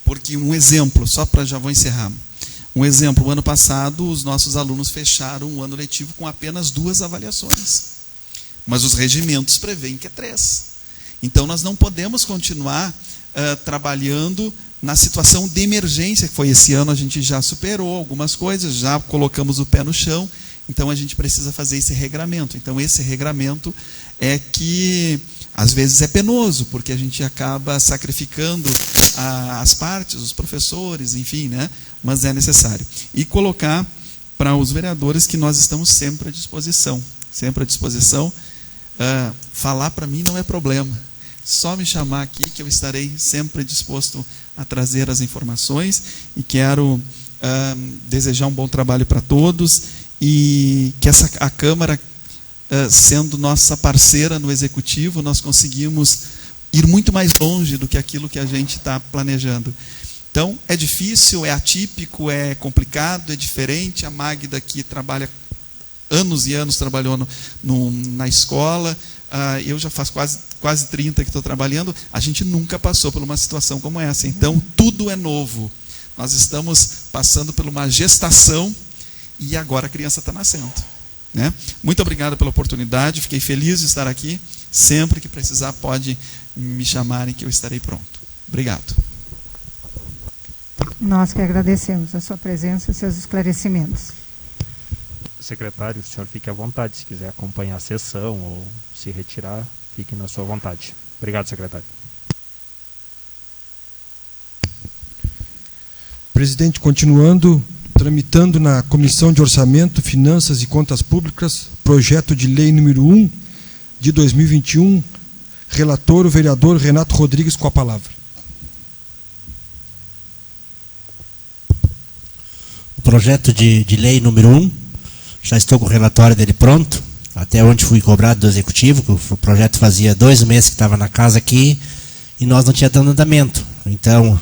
Porque um exemplo, já vou encerrar. Um exemplo, o ano passado, os nossos alunos fecharam o ano letivo com apenas 2 avaliações. Mas os regimentos prevêem que é 3. Então, nós não podemos continuar trabalhando na situação de emergência, que foi esse ano, a gente já superou algumas coisas, já colocamos o pé no chão, então a gente precisa fazer esse regramento. Então, esse regramento é que, às vezes, é penoso, porque a gente acaba sacrificando as partes, os professores, enfim, né? Mas é necessário. E colocar para os vereadores que nós estamos sempre à disposição. Sempre à disposição. Falar para mim não é problema. Só me chamar aqui que eu estarei sempre disposto a trazer as informações e quero desejar um bom trabalho para todos e que a Câmara, sendo nossa parceira no Executivo, nós conseguimos ir muito mais longe do que aquilo que a gente está planejando. Então, é difícil, é atípico, é complicado, é diferente. A Magda aqui trabalha anos e anos, trabalhou na escola. Eu já faço quase 30 que estou trabalhando. A gente nunca passou por uma situação como essa. Então, tudo é novo. Nós estamos passando por uma gestação e agora a criança está nascendo. Né? Muito obrigado pela oportunidade. Fiquei feliz de estar aqui. Sempre que precisar, pode me chamarem que eu estarei pronto. Obrigado. Nós que agradecemos a sua presença e os seus esclarecimentos. Secretário, o senhor fique à vontade. Se quiser acompanhar a sessão ou se retirar, fique na sua vontade. Obrigado, secretário. Presidente, continuando, tramitando na Comissão de Orçamento, Finanças e Contas Públicas, projeto de lei número 1 de 2021, relator, o vereador Renato Rodrigues, com a palavra. O projeto de lei número 1, já estou com o relatório dele pronto, até onde fui cobrado do Executivo, que o projeto fazia 2 meses que estava na casa aqui, e nós não tínhamos dado andamento. Então,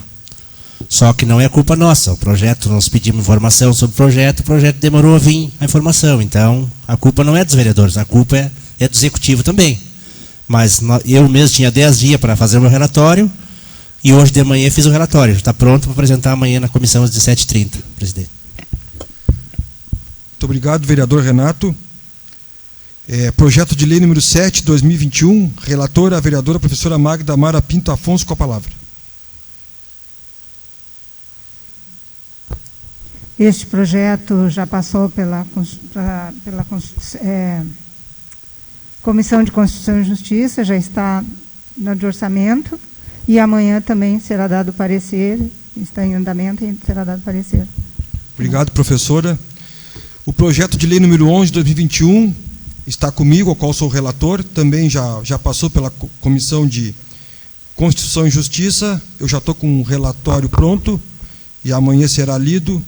só que não é culpa nossa, o projeto, nós pedimos informação sobre o projeto demorou a vir a informação, então a culpa não é dos vereadores, a culpa é do Executivo também. Mas eu mesmo tinha 10 dias para fazer o meu relatório, e hoje de manhã fiz o relatório, está pronto para apresentar amanhã na comissão às 17h30, presidente. Muito obrigado, vereador Renato. Projeto de lei número 7 de 2021, relatora, a vereadora professora Magda Mara Pinto Afonso, com a palavra. Este projeto já passou pela Comissão de Constituição e Justiça, já está na de orçamento, e amanhã também será dado parecer, está em andamento e será dado parecer. Obrigado, professora. O projeto de lei número 11 de 2021 está comigo, ao qual sou relator, também já passou pela Comissão de Constituição e Justiça, eu já estou com um relatório pronto, e amanhã será lido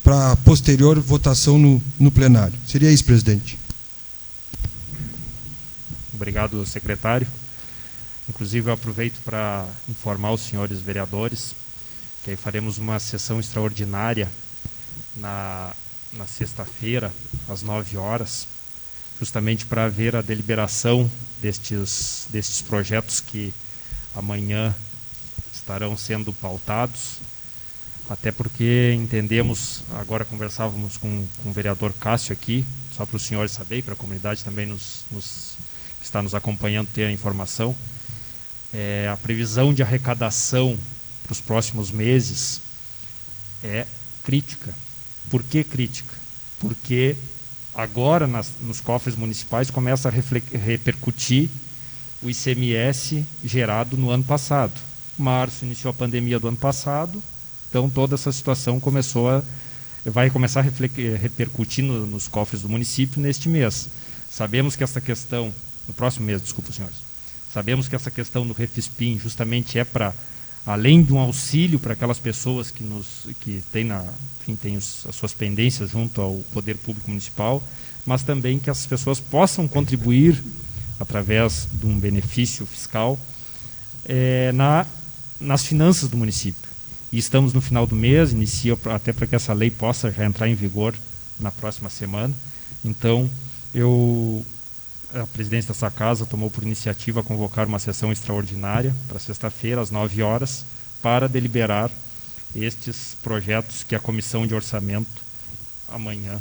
para posterior votação no plenário. Seria isso, presidente. Obrigado, secretário. Inclusive, eu aproveito para informar os senhores vereadores que aí faremos uma sessão extraordinária na sexta-feira, às 9 horas, justamente para ver a deliberação destes projetos que amanhã estarão sendo pautados, até porque entendemos, agora conversávamos com o vereador Cássio aqui, só para os senhores saberem, para a comunidade também que está nos acompanhando ter a informação, a previsão de arrecadação para os próximos meses é crítica. Por que crítica? Porque agora nos cofres municipais começa a repercutir o ICMS gerado no ano passado. Março iniciou a pandemia do ano passado, então toda essa situação vai começar a repercutir nos cofres do município neste mês. Sabemos que essa questão, no próximo mês, desculpa, senhores, sabemos que essa questão do Refispim justamente é para, além de um auxílio para aquelas pessoas que têm as suas pendências junto ao Poder Público Municipal, mas também que essas pessoas possam contribuir através de um benefício fiscal nas finanças do município. E estamos no final do mês, inicia até para que essa lei possa já entrar em vigor na próxima semana. Então, a presidência dessa casa tomou por iniciativa convocar uma sessão extraordinária para sexta-feira, às 9 horas, para deliberar estes projetos que a Comissão de Orçamento amanhã,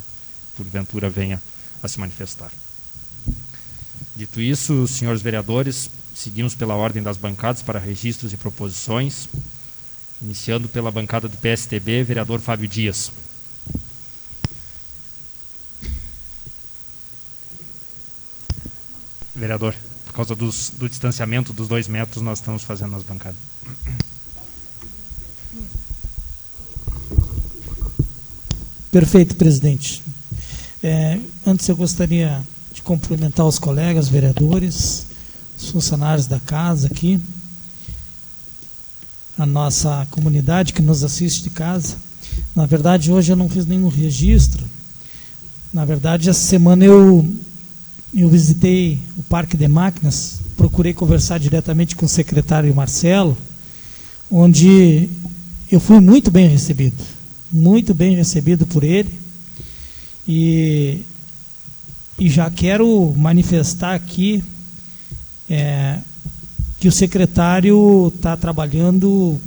porventura, venha a se manifestar. Dito isso, senhores vereadores, seguimos pela ordem das bancadas para registros e proposições, iniciando pela bancada do PSTB, vereador Fábio Dias. Vereador, por causa do distanciamento dos 2 metros, nós estamos fazendo nas bancadas. Perfeito, presidente. Antes eu gostaria de cumprimentar os colegas vereadores, os funcionários da casa aqui, a nossa comunidade que nos assiste de casa. Na verdade, hoje eu não fiz nenhum registro. Na verdade, essa semana eu visitei o Parque de Máquinas, procurei conversar diretamente com o secretário Marcelo, onde eu fui muito bem recebido por ele, e já quero manifestar aqui que o secretário está trabalhando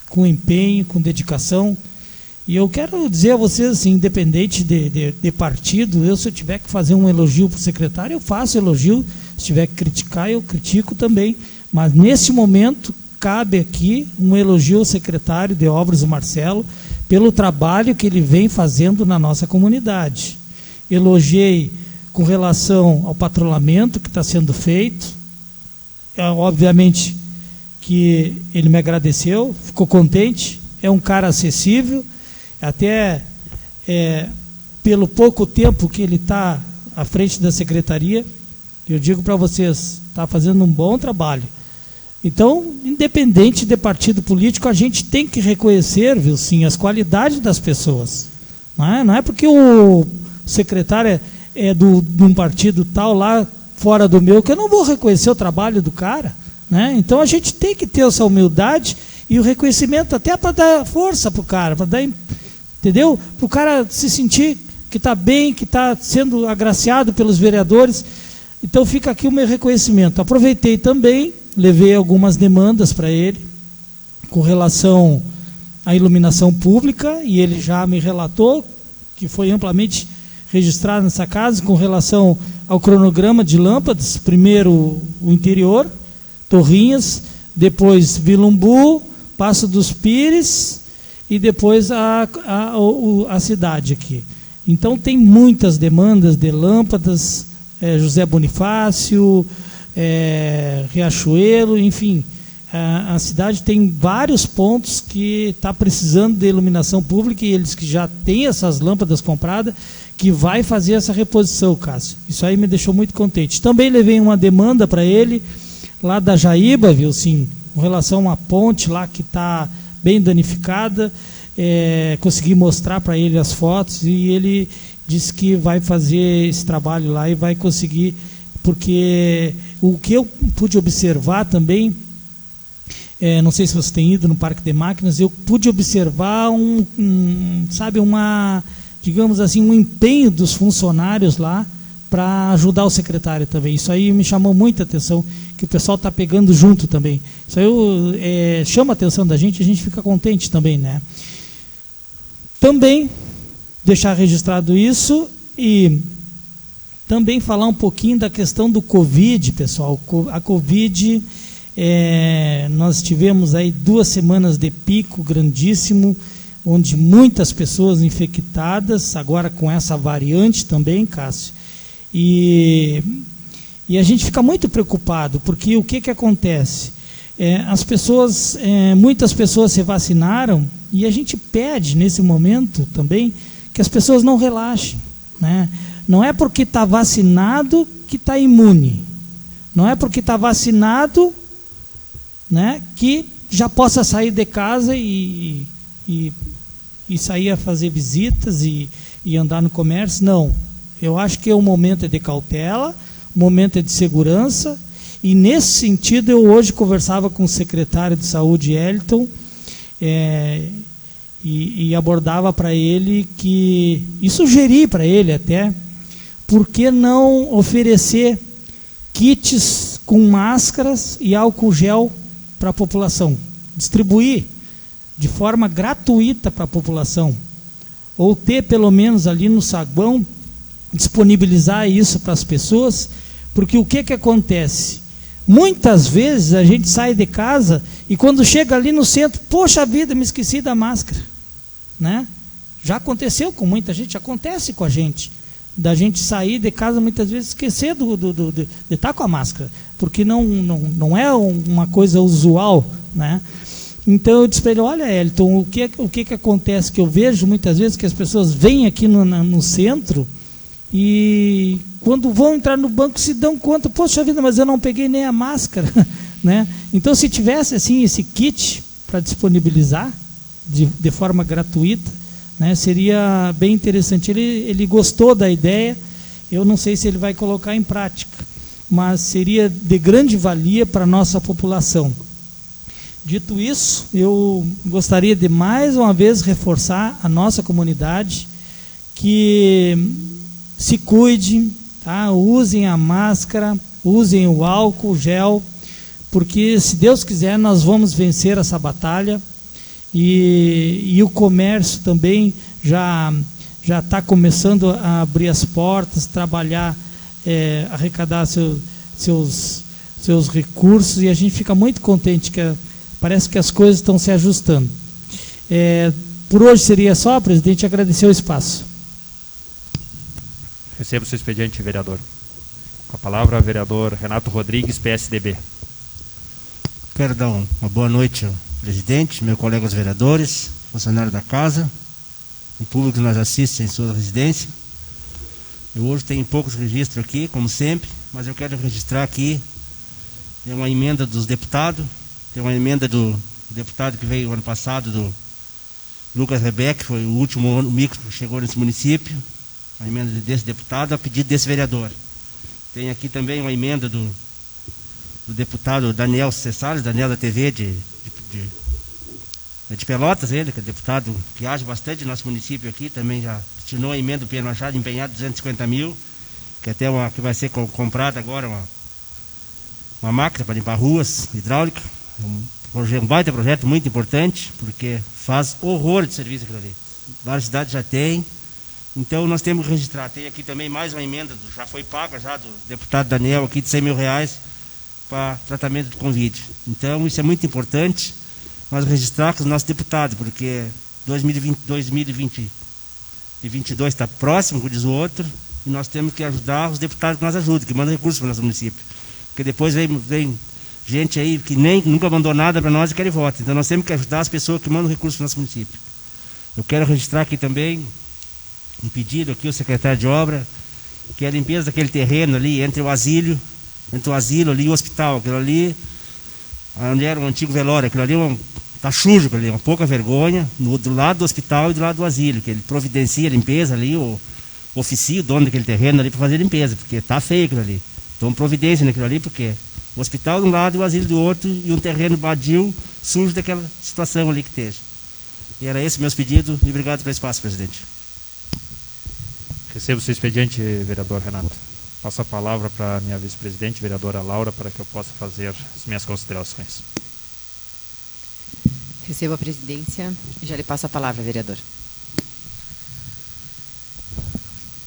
com empenho, com dedicação. E eu quero dizer a vocês, assim, independente de partido, se eu tiver que fazer um elogio para o secretário, eu faço elogio. Se tiver que criticar, eu critico também. Mas, nesse momento, cabe aqui um elogio ao secretário de Obras, o Marcelo, pelo trabalho que ele vem fazendo na nossa comunidade. Elogiei com relação ao patrulhamento que está sendo feito. Obviamente que ele me agradeceu, ficou contente, é um cara acessível. Até pelo pouco tempo que ele está à frente da secretaria, eu digo para vocês, está fazendo um bom trabalho. Então, independente de partido político, a gente tem que reconhecer, viu, sim, as qualidades das pessoas. Não é porque o secretário é de um partido tal lá fora do meu, que eu não vou reconhecer o trabalho do cara. Né? Então, a gente tem que ter essa humildade e o reconhecimento até para dar força para o cara, para dar... Entendeu? Para o cara se sentir que está bem, que está sendo agraciado pelos vereadores. Então fica aqui o meu reconhecimento. Aproveitei também, levei algumas demandas para ele, com relação à iluminação pública, e ele já me relatou que foi amplamente registrado nessa casa, com relação ao cronograma de lâmpadas, primeiro o interior, Torrinhas, depois Vilumbu, Passo dos Pires, e depois a cidade aqui. Então tem muitas demandas de lâmpadas, José Bonifácio, Riachuelo, enfim, a cidade tem vários pontos que está precisando de iluminação pública, e eles que já têm essas lâmpadas compradas, que vai fazer essa reposição, Cássio. Isso aí me deixou muito contente. Também levei uma demanda para ele, lá da Jaíba, viu, sim, com relação a uma ponte lá que está bem danificada, consegui mostrar para ele as fotos, e ele disse que vai fazer esse trabalho lá e vai conseguir, porque o que eu pude observar também, não sei se você tem ido no Parque de Máquinas, eu pude observar digamos assim, um empenho dos funcionários lá para ajudar o secretário também. Isso aí me chamou muita atenção, que o pessoal está pegando junto também. Isso aí chama a atenção da gente, a gente fica contente também, né? Também deixar registrado isso e também falar um pouquinho da questão do Covid, pessoal. A Covid, nós tivemos aí 2 semanas de pico grandíssimo, onde muitas pessoas infectadas, agora com essa variante também, Cássio. E a gente fica muito preocupado, porque o que acontece? Muitas pessoas se vacinaram, e a gente pede nesse momento também que as pessoas não relaxem, né? Não é porque está vacinado que está imune, não é porque está vacinado, né, que já possa sair de casa e sair a fazer visitas e andar no comércio. Não, eu acho que o momento é de cautela, o momento é de segurança, e nesse sentido eu hoje conversava com o secretário de saúde, Elton, e abordava para ele e sugeri para ele até, por que não oferecer kits com máscaras e álcool gel para a população, distribuir de forma gratuita para a população, ou ter pelo menos ali no saguão, disponibilizar isso para as pessoas, porque o que acontece? Muitas vezes a gente sai de casa e quando chega ali no centro, poxa vida, me esqueci da máscara, né? Já aconteceu com muita gente, acontece com a gente, da gente sair de casa muitas vezes esquecer de estar com a máscara, porque não é uma coisa usual, né? Então eu disse para ele, olha, Elton, o que acontece que eu vejo muitas vezes que as pessoas vêm aqui no centro e quando vão entrar no banco se dão conta, poxa vida, mas eu não peguei nem a máscara, né? Então se tivesse assim esse kit para disponibilizar de forma gratuita, né, seria bem interessante. Ele gostou da ideia, eu não sei se ele vai colocar em prática, mas seria de grande valia para a nossa população. Dito isso, eu gostaria de mais uma vez reforçar a nossa comunidade que se cuide, tá? Usem a máscara, usem o álcool gel, porque se Deus quiser nós vamos vencer essa batalha e o comércio também já está começando a abrir as portas, trabalhar, arrecadar seus recursos, e a gente fica muito contente que parece que as coisas estão se ajustando. Por hoje seria só, presidente, agradecer o espaço. Receba o seu expediente, vereador. Com a palavra, o vereador Renato Rodrigues, PSDB. Quero dar uma boa noite ao presidente, meus colegas vereadores, funcionários da casa, o público que nos assiste em sua residência. Eu hoje tenho poucos registros aqui, como sempre, mas eu quero registrar aqui uma emenda dos deputados. Tem uma emenda do deputado que veio ano passado, do Lucas Rebeck, foi o último micro que chegou nesse município. Uma emenda desse deputado a pedido desse vereador. Tem aqui também uma emenda do deputado Daniel Cessales, Daniel da TV de Pelotas, ele, que é deputado que age bastante no nosso município aqui, também já destinou a emenda do Pedro Machado, empenhado 250 mil, que até que vai ser comprada agora uma máquina para limpar ruas, hidráulica. Um baita projeto muito importante, porque faz horror de serviço aquilo ali. Várias cidades já tem. Então nós temos que registrar. Tem aqui também mais uma emenda, já foi paga já, do deputado Daniel aqui, de 100 mil reais para tratamento do Covid. Então isso é muito importante nós registrar com os nossos deputados, porque 2022 está próximo, como diz o outro, e nós temos que ajudar os deputados que nos ajudam, que mandam recursos para o nosso município. Porque depois vem gente aí que nunca mandou nada para nós e quer voto. Então nós temos que ajudar as pessoas que mandam recursos para o nosso município. Eu quero registrar aqui também um pedido aqui ao secretário de obra, que é a limpeza daquele terreno ali entre o asilo ali e o hospital. Aquilo ali, onde era um antigo velório, aquilo ali está sujo, aquilo ali, uma pouca vergonha, do lado do hospital e do lado do asilo, que ele providencia a limpeza ali, oficia o dono daquele terreno ali para fazer limpeza, porque está feio aquilo ali. Então providência naquilo ali, porque o hospital de um lado e o asilo do outro, e um terreno badio, sujo daquela situação ali que esteja. E era esse meus pedidos, e obrigado pelo espaço, presidente. Recebo o seu expediente, vereador Renato. Passo a palavra para a minha vice-presidente, vereadora Laura, para que eu possa fazer as minhas considerações. Recebo a presidência e já lhe passo a palavra, vereador.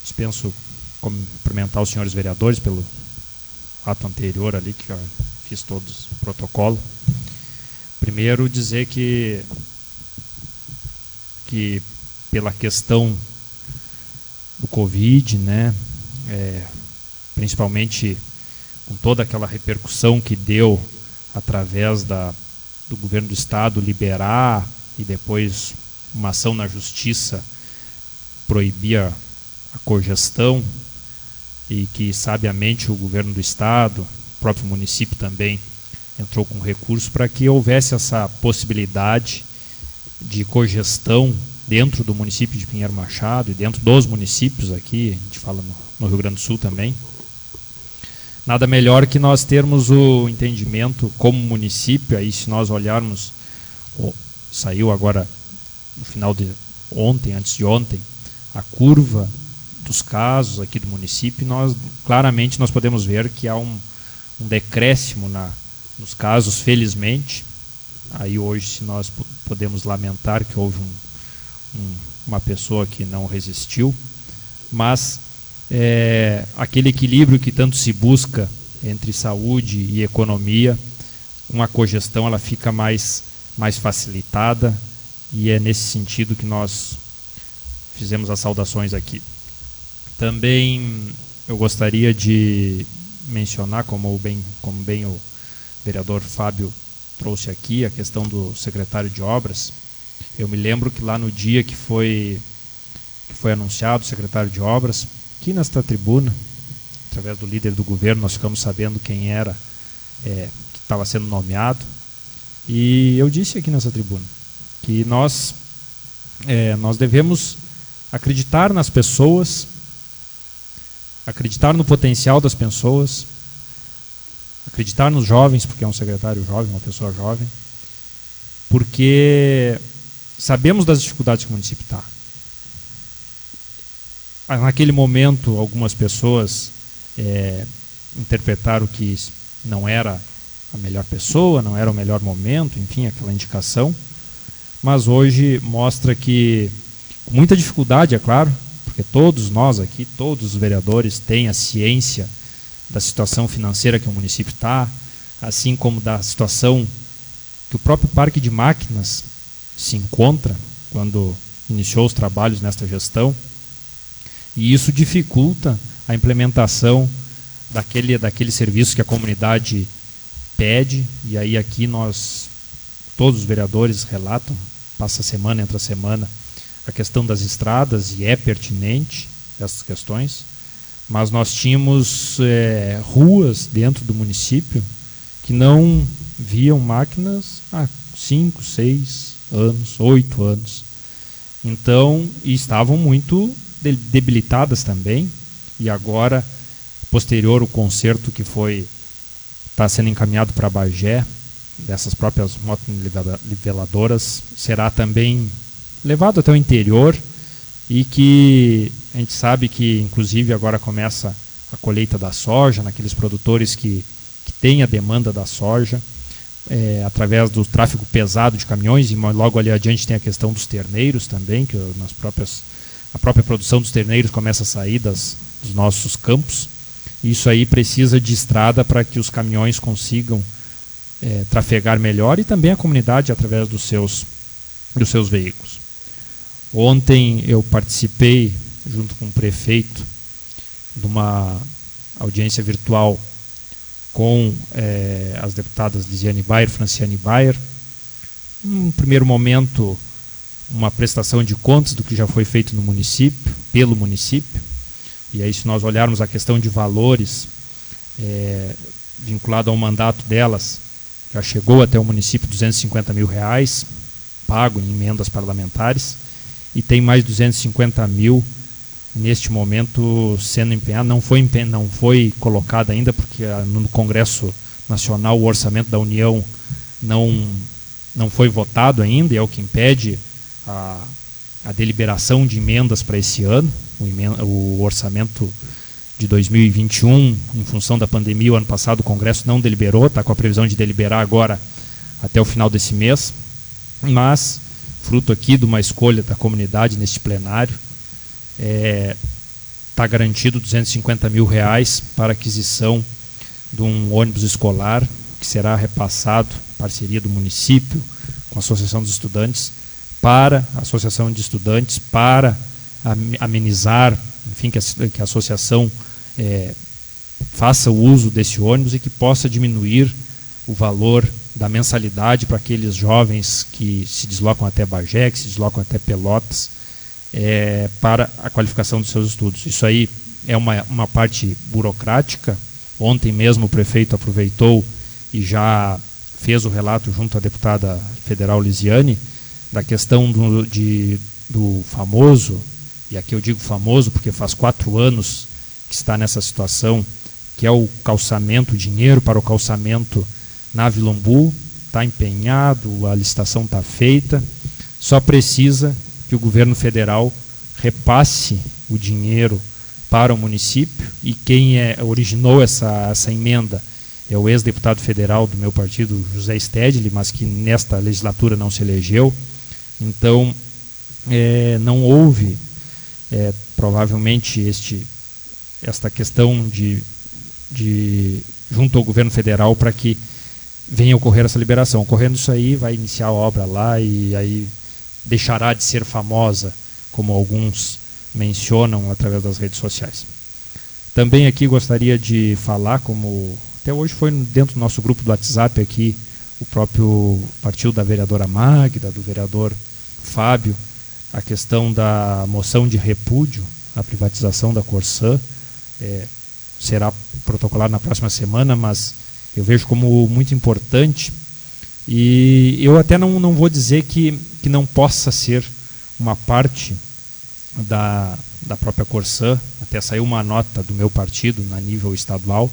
Dispenso cumprimentar os senhores vereadores pelo ato anterior ali, que eu fiz todos o protocolo. Primeiro, dizer que pela questão do Covid, né, principalmente com toda aquela repercussão que deu através do governo do estado liberar e depois uma ação na justiça proibia a cogestão, e que sabiamente o governo do estado, o próprio município também entrou com recurso para que houvesse essa possibilidade de cogestão dentro do município de Pinheiro Machado e dentro dos municípios aqui, a gente fala no Rio Grande do Sul também. Nada melhor que nós termos o entendimento como município, aí se nós olharmos, saiu agora no final de ontem, antes de ontem, a curva dos casos aqui do município, claramente nós podemos ver que há um decréscimo nos casos, felizmente. Aí hoje, se nós podemos lamentar que houve uma pessoa que não resistiu, mas aquele equilíbrio que tanto se busca entre saúde e economia, uma cogestão ela fica mais facilitada, e é nesse sentido que nós fizemos as saudações aqui. Também eu gostaria de mencionar, como bem o vereador Fábio trouxe aqui, a questão do secretário de obras. Eu me lembro que lá no dia que foi anunciado o secretário de obras, aqui nesta tribuna, através do líder do governo, nós ficamos sabendo quem era que estava sendo nomeado, e eu disse aqui nessa tribuna que nós devemos acreditar nas pessoas, acreditar no potencial das pessoas, acreditar nos jovens, porque é um secretário jovem, uma pessoa jovem, porque sabemos das dificuldades que o município está. Naquele momento, algumas pessoas interpretaram que não era a melhor pessoa, não era o melhor momento, enfim, aquela indicação. Mas hoje mostra que, com muita dificuldade, é claro, porque todos nós aqui, todos os vereadores têm a ciência da situação financeira que o município está, assim como da situação que o próprio Parque de Máquinas se encontra quando iniciou os trabalhos nesta gestão, e isso dificulta a implementação daquele serviço que a comunidade pede. E aí aqui todos os vereadores relatam, passa semana, entra semana, a questão das estradas, e é pertinente essas questões, mas nós tínhamos ruas dentro do município que não viam máquinas há 5, 6 anos, 8 anos. Então, e estavam muito debilitadas também, e agora, posterior o conserto que está sendo encaminhado para Bagé, dessas próprias motoniveladoras, será também levado até o interior, e que a gente sabe que, inclusive, agora começa a colheita da soja, naqueles produtores que têm a demanda da soja, através do tráfego pesado de caminhões, e logo ali adiante tem a questão dos terneiros também, que a própria produção dos terneiros começa a sair dos nossos campos. Isso aí precisa de estrada para que os caminhões consigam trafegar melhor, e também a comunidade através dos seus veículos. Ontem eu participei, junto com o prefeito, de uma audiência virtual com as deputadas Lisiane Bayer e Franciane Bayer. Num primeiro momento, uma prestação de contas do que já foi feito no município, pelo município. E aí, se nós olharmos a questão de valores vinculado ao mandato delas, já chegou até o município R$250 mil, pago em emendas parlamentares, e tem mais 250 mil neste momento sendo empenhado. Não foi colocado ainda, porque no Congresso Nacional o orçamento da União não foi votado ainda, e é o que impede a deliberação de emendas para esse ano. O orçamento de 2021, em função da pandemia, o ano passado o Congresso não deliberou, está com a previsão de deliberar agora até o final desse mês, mas, fruto aqui de uma escolha da comunidade neste plenário, está garantido R$250 mil para aquisição de um ônibus escolar, que será repassado, parceria do município com a Associação dos Estudantes, para a Associação de Estudantes, para amenizar, enfim, que a associação faça o uso desse ônibus e que possa diminuir o valor da mensalidade para aqueles jovens que se deslocam até Bagé, que se deslocam até Pelotas, para a qualificação dos seus estudos. Isso aí é uma parte burocrática. Ontem mesmo o prefeito aproveitou e já fez o relato junto à deputada federal Lisiane da questão do famoso, e aqui eu digo famoso porque faz 4 anos que está nessa situação, que é o calçamento, o dinheiro para o calçamento na Vila Umbu. Está empenhado, a licitação está feita, só precisa que o governo federal repasse o dinheiro para o município, e quem originou essa emenda é o ex-deputado federal do meu partido, José Stedley, mas que nesta legislatura não se elegeu. Então, não houve, provavelmente, esta questão de junto ao governo federal para que venha ocorrer essa liberação. Ocorrendo isso aí, vai iniciar a obra lá e aí deixará de ser famosa, como alguns mencionam através das redes sociais. Também aqui gostaria de falar, como até hoje foi dentro do nosso grupo do WhatsApp aqui, o próprio partiu da vereadora Magda, do vereador Fábio, a questão da moção de repúdio à privatização da Corsã. Será protocolado na próxima semana, mas eu vejo como muito importante, e eu até não vou dizer que não possa ser uma parte da própria Corsã. Até saiu uma nota do meu partido, na nível estadual,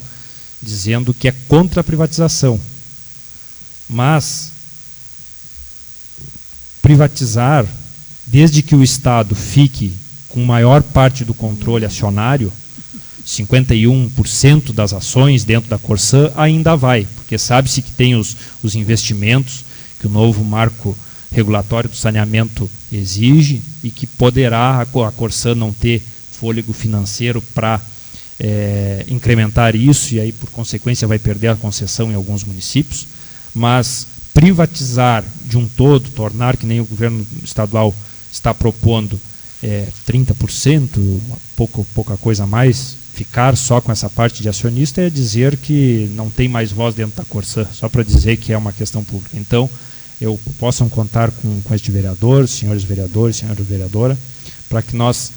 dizendo que é contra a privatização. Mas privatizar, desde que o Estado fique com maior parte do controle acionário, 51% das ações dentro da Corsã, ainda vai, porque sabe-se que tem os investimentos que o novo marco regulatório do saneamento exige, e que poderá a Corsã não ter fôlego financeiro para incrementar isso, e aí por consequência vai perder a concessão em alguns municípios. Mas privatizar de um todo, tornar, que nem o governo estadual está propondo, 30%, pouca coisa a mais, ficar só com essa parte de acionista, é dizer que não tem mais voz dentro da Corsã, só para dizer que é uma questão pública. Então, possam contar com este vereador, senhores vereadores, senhora vereadora, para que nós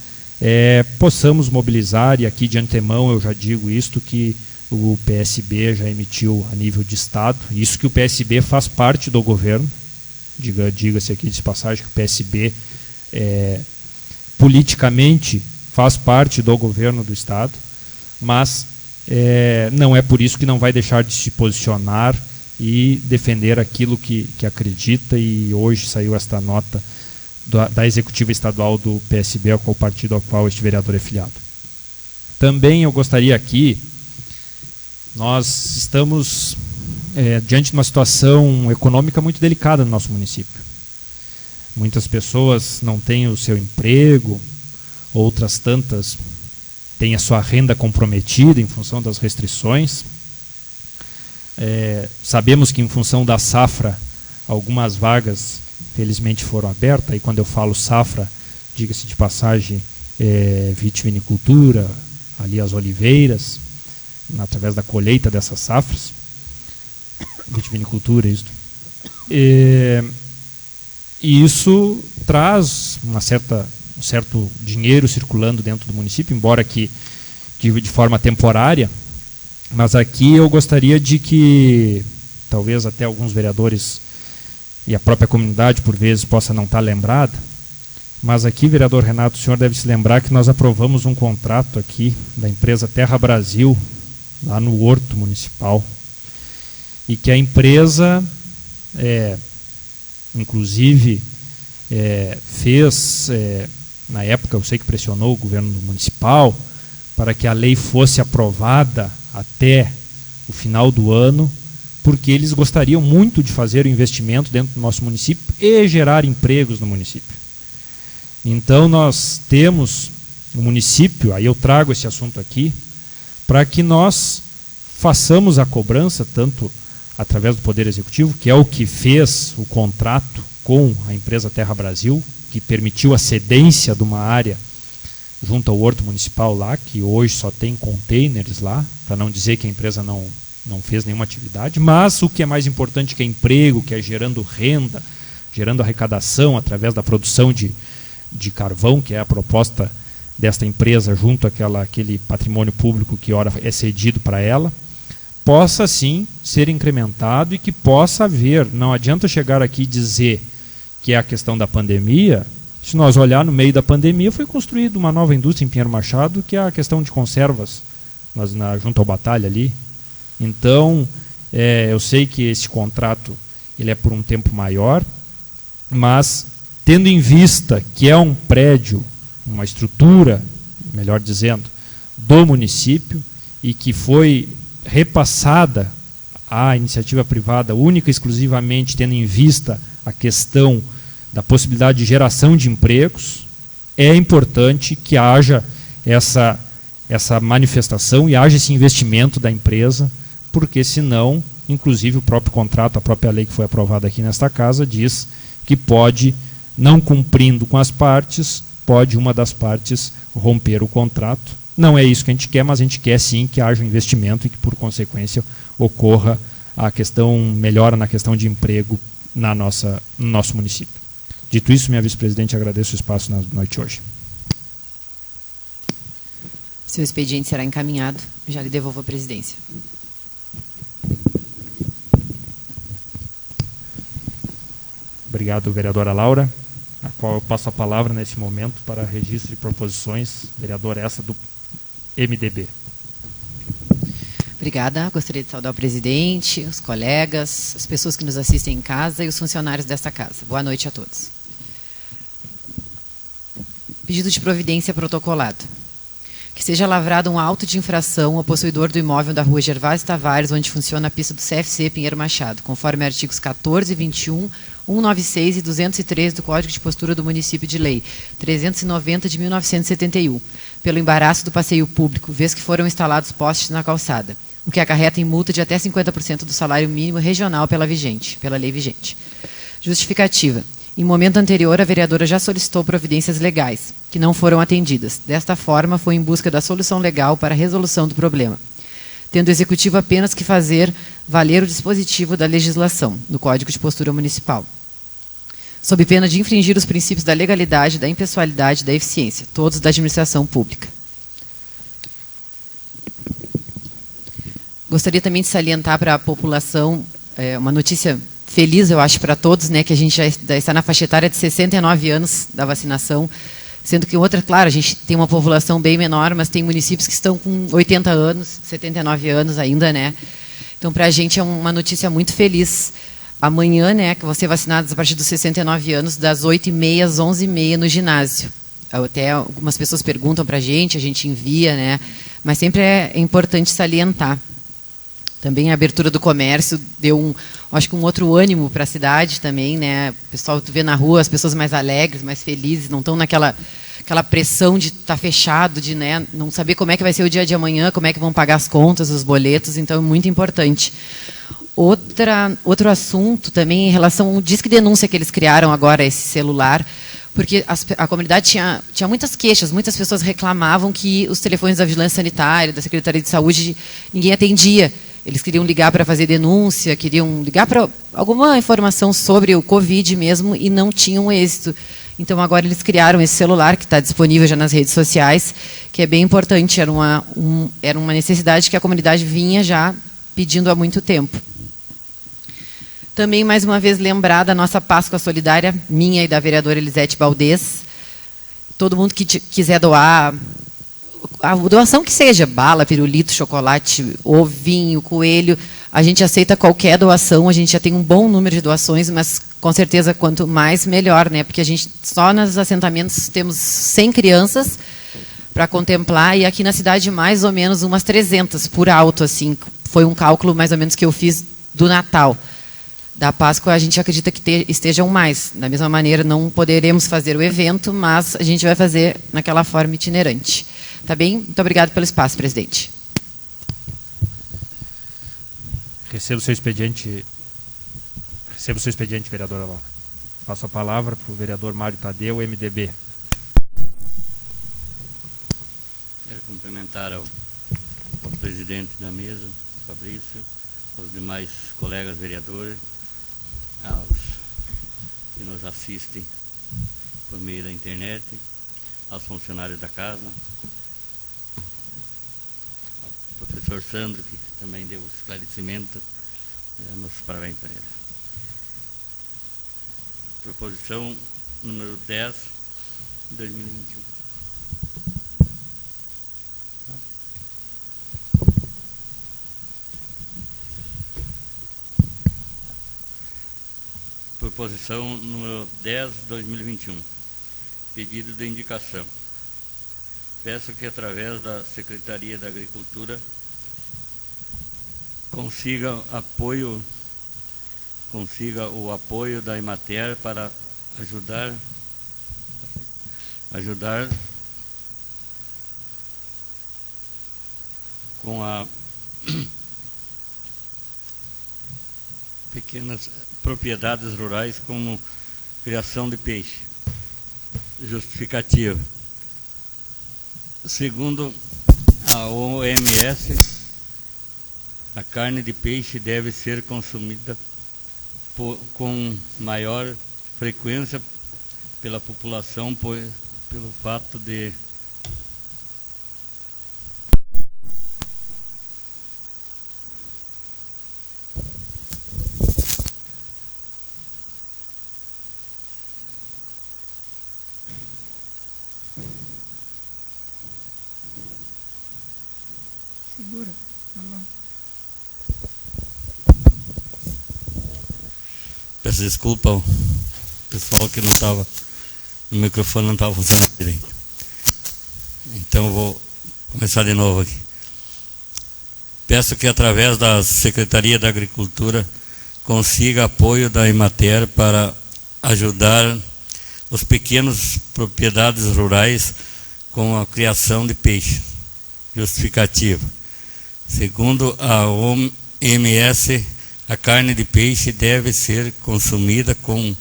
possamos mobilizar, e aqui de antemão eu já digo isto, que o PSB já emitiu a nível de Estado, isso que o PSB faz parte do governo, diga-se aqui de passagem que o PSB politicamente faz parte do governo do Estado, mas não é por isso que não vai deixar de se posicionar e defender aquilo que acredita, e hoje saiu esta nota da executiva estadual do PSB, ao qual partido ao qual este vereador é filiado. Também eu gostaria aqui, nós estamos diante de uma situação econômica muito delicada no nosso município. Muitas pessoas não têm o seu emprego, outras tantas têm a sua renda comprometida em função das restrições. Sabemos que em função da safra, algumas vagas felizmente foram abertas, e quando eu falo safra, diga-se de passagem, vitivinicultura, ali as oliveiras, através da colheita dessas safras, vitivinicultura, isso. E isso traz um certo dinheiro circulando dentro do município, embora que de forma temporária. Mas aqui eu gostaria de que, talvez até alguns vereadores e a própria comunidade, por vezes, possa não estar lembrada, mas aqui, vereador Renato, o senhor deve se lembrar que nós aprovamos um contrato aqui da empresa Terra Brasil, lá no Horto Municipal, e que a empresa, inclusive, fez, na época, eu sei que pressionou o governo municipal para que a lei fosse aprovada até o final do ano, porque eles gostariam muito de fazer o investimento dentro do nosso município e gerar empregos no município. Então nós temos o município, aí eu trago esse assunto aqui, para que nós façamos a cobrança, tanto através do Poder Executivo, que é o que fez o contrato com a empresa Terra Brasil, que permitiu a cedência de uma área junto ao Horto Municipal lá, que hoje só tem containers lá, para não dizer que a empresa não fez nenhuma atividade, mas o que é mais importante, que é emprego, que é gerando renda, gerando arrecadação através da produção de carvão, que é a proposta desta empresa junto àquele patrimônio público que ora é cedido para ela, possa sim ser incrementado e que possa haver. Não adianta chegar aqui e dizer que é a questão da pandemia. Se nós olhar no meio da pandemia, foi construída uma nova indústria em Pinheiro Machado, que é a questão de conservas, junto ao Batalha ali. Então, eu sei que esse contrato ele é por um tempo maior, mas tendo em vista que é um prédio, uma estrutura, melhor dizendo, do município, e que foi repassada à iniciativa privada única e exclusivamente tendo em vista a questão da possibilidade de geração de empregos, é importante que haja essa manifestação e haja esse investimento da empresa porque senão, inclusive o próprio contrato, a própria lei que foi aprovada aqui nesta casa, diz que pode, não cumprindo com as partes, pode uma das partes romper o contrato. Não é isso que a gente quer, mas a gente quer sim que haja um investimento e que, por consequência, ocorra a questão, melhora na questão de emprego no nosso município. Dito isso, minha vice-presidente, agradeço o espaço na noite de hoje. Seu expediente será encaminhado. Já lhe devolvo a presidência. Obrigado, vereadora Laura, a qual eu passo a palavra nesse momento para registro de proposições. Vereadora essa do MDB. Obrigada. Gostaria de saudar o presidente, os colegas, as pessoas que nos assistem em casa e os funcionários desta casa. Boa noite a todos. Pedido de providência protocolado. Que seja lavrado um auto de infração ao possuidor do imóvel da rua Gervásio Tavares, onde funciona a pista do CFC Pinheiro Machado, conforme artigos 14, 21, 196 e 203 do Código de Postura do Município de Lei 390 de 1971, pelo embaraço do passeio público, vez que foram instalados postes na calçada, o que acarreta em multa de até 50% do salário mínimo regional pela lei vigente. Justificativa. Em momento anterior, a vereadora já solicitou providências legais, que não foram atendidas. Desta forma, foi em busca da solução legal para a resolução do problema, tendo o Executivo apenas que fazer valer o dispositivo da legislação, no Código de Postura Municipal, sob pena de infringir os princípios da legalidade, da impessoalidade e da eficiência, todos da administração pública. Gostaria também de salientar para a população uma notícia feliz, eu acho, para todos, né, que a gente já está na faixa etária de 69 anos da vacinação, sendo que outra, claro, a gente tem uma população bem menor, mas tem municípios que estão com 80 anos, 79 anos ainda, né? Então, para a gente é uma notícia muito feliz. Amanhã, né, que vão ser vacinados a partir dos 69 anos, das 8h30 às 11h30 no ginásio. Até algumas pessoas perguntam para a gente envia, né? Mas sempre é importante salientar. Também a abertura do comércio deu acho que um outro ânimo para a cidade também, né? O pessoal, tu vê na rua as pessoas mais alegres, mais felizes, não estão naquela pressão de estar fechado, de, né, não saber como é que vai ser o dia de amanhã, como é que vão pagar as contas, os boletos, então é muito importante. Outro assunto também em relação ao disque denúncia que eles criaram agora, esse celular, porque a comunidade tinha muitas queixas, muitas pessoas reclamavam que os telefones da Vigilância Sanitária, da Secretaria de Saúde, ninguém atendia. Eles queriam ligar para fazer denúncia, queriam ligar para alguma informação sobre o Covid mesmo e não tinham êxito. Então, agora eles criaram esse celular, que está disponível já nas redes sociais, que é bem importante, era uma necessidade que a comunidade vinha já pedindo há muito tempo. Também, mais uma vez, lembrar da nossa Páscoa Solidária, minha e da vereadora Elisete Baldez. Todo mundo que quiser doar, a doação que seja, bala, pirulito, chocolate, ovinho, coelho, a gente aceita qualquer doação, a gente já tem um bom número de doações, mas com certeza quanto mais, melhor, né? Porque a gente, só nos assentamentos, temos 100 crianças para contemplar, e aqui na cidade mais ou menos umas 300, por alto, assim, foi um cálculo mais ou menos que eu fiz do Natal. Da Páscoa, a gente acredita que estejam mais. Da mesma maneira, não poderemos fazer o evento, mas a gente vai fazer naquela forma itinerante. Tá bem? Muito obrigado pelo espaço, presidente. Recebo o seu expediente, vereadora Laura. Passo a palavra para o vereador Mário Tadeu, MDB. Quero cumprimentar ao presidente da mesa, Fabrício, aos demais colegas vereadores, aos que nos assistem por meio da internet, aos funcionários da casa, ao professor Sandro, que também deu esclarecimento, damos parabéns para ele. Proposição número 10, 2021. Proposição número 10, 2021. Pedido de indicação. Peço que, através da Secretaria da Agricultura, consiga o apoio da Emater para ajudar com pequenas propriedades rurais como criação de peixe. Justificativa. Segundo a OMS, a carne de peixe deve ser consumida com maior frequência pela população, pelo fato de segura. Peço desculpa ao pessoal que não estava, o microfone não estava funcionando direito. Então eu vou começar de novo aqui. Peço que através da Secretaria da Agricultura consiga apoio da Emater para ajudar os pequenos propriedades rurais com a criação de peixe. Justificativa. Segundo a OMS, a carne de peixe deve ser consumida com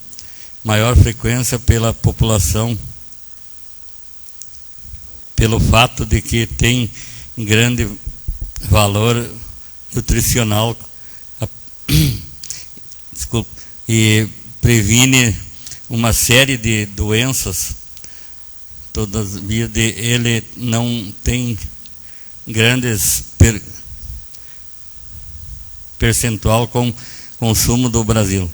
maior frequência pela população, pelo fato de que tem grande valor nutricional e previne uma série de doenças. Todavia, ele não tem grandes percentual com consumo do Brasil.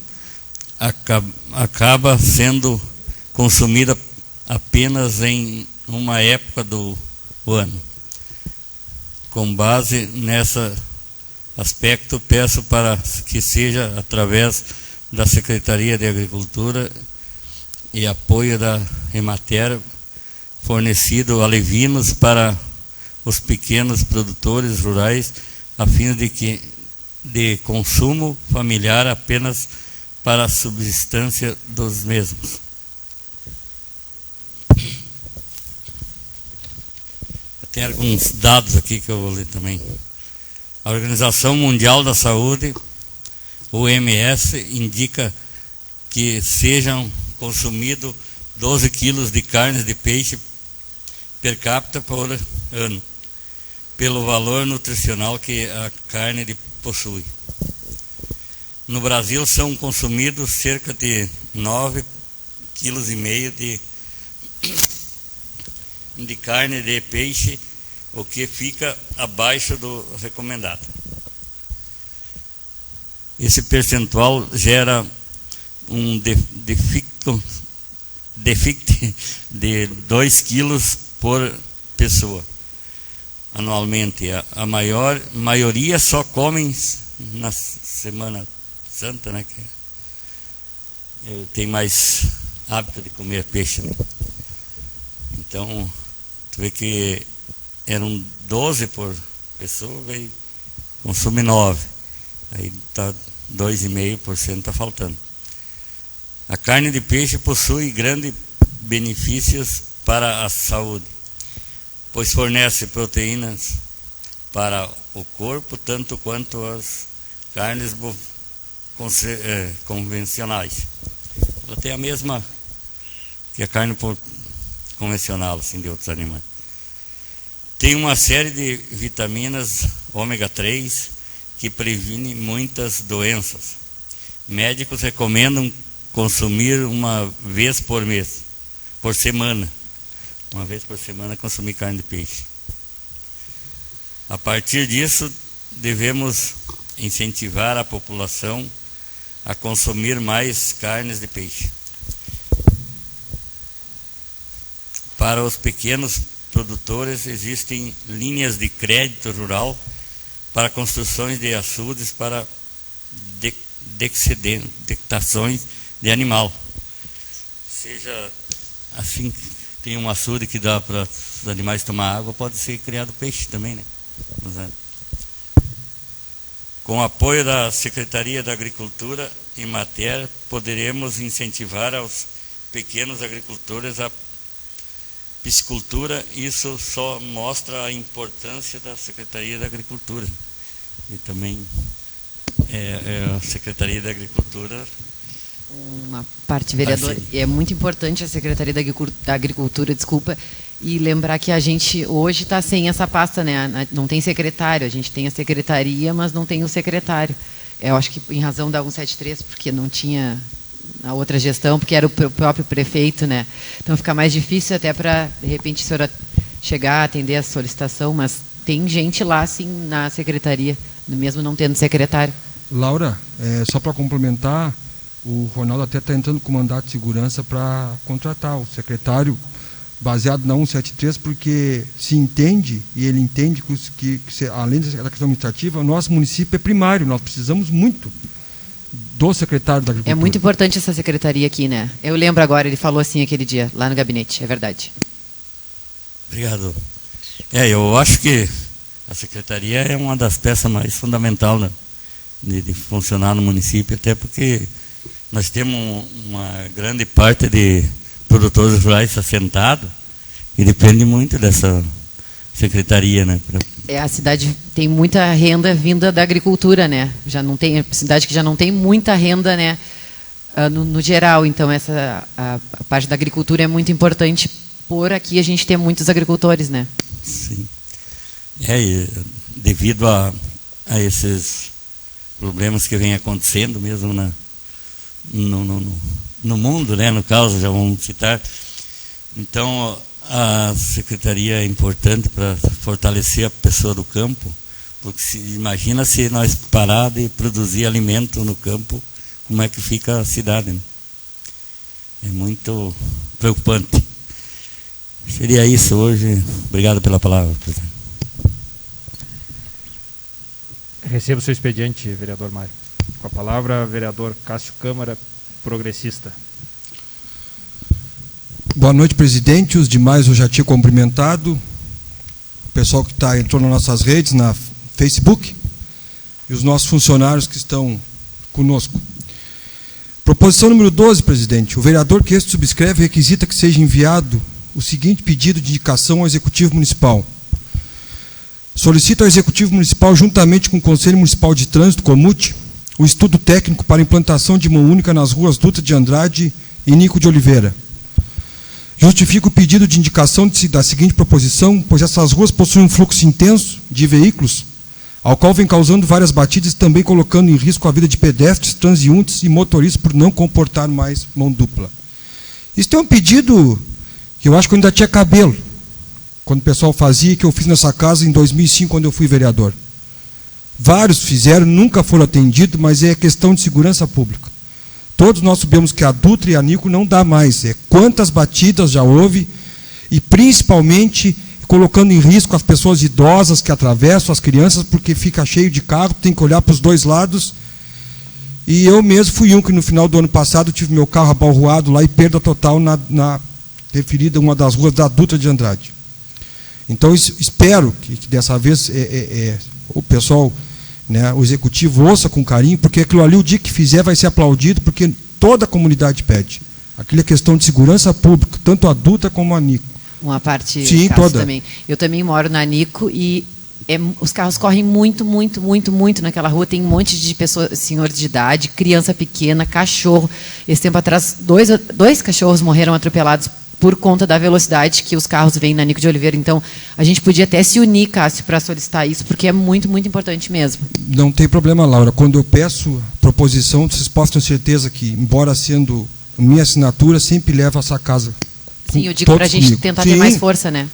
Acaba sendo consumida apenas em uma época do ano. Com base nesse aspecto, peço para que seja através da Secretaria de Agricultura e apoio da Emater fornecido alevinos para os pequenos produtores rurais, a fim de consumo familiar apenas para a subsistência dos mesmos. Eu tenho alguns dados aqui que eu vou ler também. A Organização Mundial da Saúde, OMS, indica que sejam consumidos 12 quilos de carne de peixe per capita por ano, pelo valor nutricional que a carne possui. No Brasil são consumidos cerca de 9,5 kg de carne de peixe, o que fica abaixo do recomendado. Esse percentual gera um déficit de 2 quilos por pessoa anualmente. A maioria só comem na Semana Santa, né? Que eu tenho mais hábito de comer peixe, né? Então, tu vê que eram 12 por pessoa e consome 9. Aí tá 2,5% está faltando. A carne de peixe possui grandes benefícios para a saúde, pois fornece proteínas para o corpo, tanto quanto as carnes convencionais. Ela tem a mesma que a carne convencional, assim, de outros animais. Tem uma série de vitaminas ômega 3 que previne muitas doenças. Médicos recomendam consumir uma vez por mês, por semana. Uma vez por semana consumir carne de peixe. A partir disso, devemos incentivar a população a consumir mais carnes de peixe. Para os pequenos produtores, existem linhas de crédito rural para construções de açudes para dectações de animal. Seja assim, tem um açude que dá para os animais tomar água, pode ser criado peixe também, né? Com o apoio da Secretaria da Agricultura e Emater, poderemos incentivar aos pequenos agricultores a piscicultura. Isso só mostra a importância da Secretaria da Agricultura. E também A Secretaria da Agricultura. Uma parte, vereador, é muito importante a Secretaria da Agricultura, desculpa, e lembrar que a gente hoje está sem essa pasta, né? Não tem secretário, a gente tem a secretaria, mas não tem o secretário. Eu acho que em razão da 173, porque não tinha a outra gestão, porque era o próprio prefeito, né? Então fica mais difícil até para, de repente, a senhora chegar a atender a solicitação, mas tem gente lá, sim, na secretaria, mesmo não tendo secretário. Laura, só para complementar, o Ronaldo até está entrando com mandato de segurança para contratar o secretário baseado na 173, porque se entende, e ele entende que além da questão administrativa, o nosso município é primário, nós precisamos muito do secretário da Agricultura. É muito importante essa secretaria aqui, né? Eu lembro agora, ele falou assim aquele dia, lá no gabinete, é verdade. Obrigado. Eu acho que a secretaria é uma das peças mais fundamentais, né, de funcionar no município, até porque nós temos uma grande parte de produtores rurais assentados e depende muito dessa secretaria, né? A cidade tem muita renda vinda da agricultura, né? Já não tem cidade que já não tem muita renda, né? No geral, então a parte da agricultura é muito importante por aqui a gente ter muitos agricultores, né? Sim. E devido a esses problemas que vem acontecendo mesmo no mundo, né? No caso, já vamos citar. Então, a secretaria é importante para fortalecer a pessoa do campo, porque imagina se nós parar de produzir alimento no campo, como é que fica a cidade, né? É muito preocupante. Seria isso hoje. Obrigado pela palavra, presidente. Receba o seu expediente, vereador Mário. Com a palavra, vereador Cássio Câmara, progressista. Boa noite, presidente. Os demais eu já tinha cumprimentado. O pessoal que entrou nas nossas redes, na Facebook, e os nossos funcionários que estão conosco. Proposição número 12, presidente. O vereador que este subscreve requisita que seja enviado o seguinte pedido de indicação ao Executivo Municipal. Solicita ao Executivo Municipal, juntamente com o Conselho Municipal de Trânsito, Comute, o estudo técnico para a implantação de mão única nas ruas Dutra de Andrade e Nico de Oliveira. Justifica o pedido de indicação da seguinte proposição, pois essas ruas possuem um fluxo intenso de veículos, ao qual vem causando várias batidas e também colocando em risco a vida de pedestres, transeuntes e motoristas por não comportar mais mão dupla. Isso é um pedido que eu acho que ainda tinha cabelo, quando o pessoal fazia, que eu fiz nessa casa em 2005, quando eu fui vereador. Vários fizeram, nunca foram atendidos, mas é questão de segurança pública. Todos nós sabemos que a Dutra e a Nico não dá mais. Quantas batidas já houve, e principalmente colocando em risco as pessoas idosas que atravessam, as crianças, porque fica cheio de carro, tem que olhar para os dois lados. E eu mesmo fui um que no final do ano passado tive meu carro abalroado lá e perda total na referida a uma das ruas da Dutra de Andrade. Então, espero que dessa vez o pessoal, né, o executivo, ouça com carinho, porque aquilo ali, o dia que fizer, vai ser aplaudido, porque toda a comunidade pede. Aquilo é questão de segurança pública, tanto a Dutra como a Nico. Uma parte, sim, toda. Também. Eu também moro na Nico e os carros correm muito naquela rua. Tem um monte de pessoas, senhores de idade, criança pequena, cachorro. Esse tempo atrás, dois cachorros morreram atropelados por conta da velocidade que os carros vêm na Nico de Oliveira. Então, a gente podia até se unir, Cássio, para solicitar isso, porque é muito importante mesmo. Não tem problema, Laura. Quando eu peço proposição, vocês possam ter certeza que, embora sendo minha assinatura, sempre levo essa casa. Sim, eu digo para a gente tentar ter mais força, né?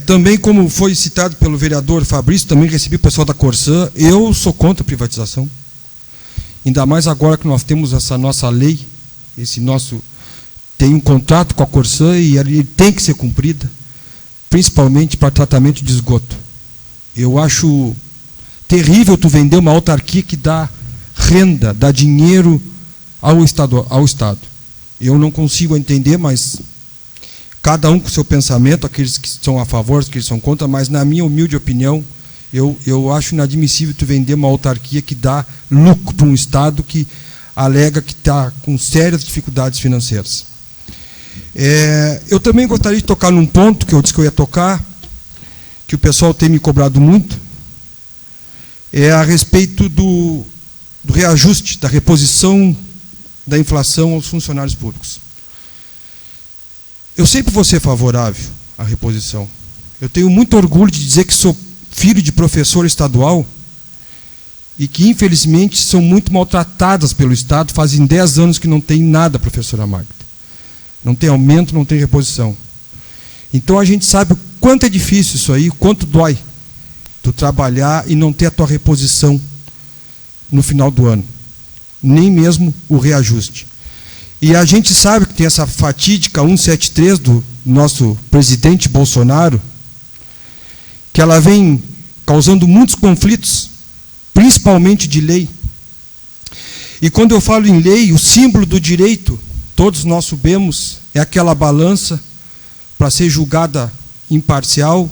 Também, como foi citado pelo vereador Fabrício, também recebi o pessoal da Corsã, eu sou contra a privatização. Ainda mais agora que nós temos essa nossa lei, tem um contrato com a Corsã e ele tem que ser cumprida, principalmente para tratamento de esgoto. Eu acho terrível tu vender uma autarquia que dá renda, dá dinheiro ao Estado. Eu não consigo entender, mas cada um com seu pensamento, aqueles que são a favor, aqueles que são contra, mas na minha humilde opinião, eu acho inadmissível tu vender uma autarquia que dá lucro para um Estado que alega que está com sérias dificuldades financeiras. Eu também gostaria de tocar num ponto que eu disse que eu ia tocar, que o pessoal tem me cobrado muito, é a respeito do reajuste, da reposição da inflação aos funcionários públicos. Eu sempre vou ser favorável à reposição. Eu tenho muito orgulho de dizer que sou filho de professor estadual e que, infelizmente, são muito maltratadas pelo Estado. Fazem 10 anos que não tem nada, professora Magda. Não tem aumento, não tem reposição. Então, a gente sabe o quanto é difícil isso aí, o quanto dói tu trabalhar e não ter a tua reposição no final do ano. Nem mesmo o reajuste. E a gente sabe que tem essa fatídica 173 do nosso presidente Bolsonaro, que ela vem causando muitos conflitos, principalmente de lei. E quando eu falo em lei, o símbolo do direito, todos nós sabemos, é aquela balança para ser julgada imparcial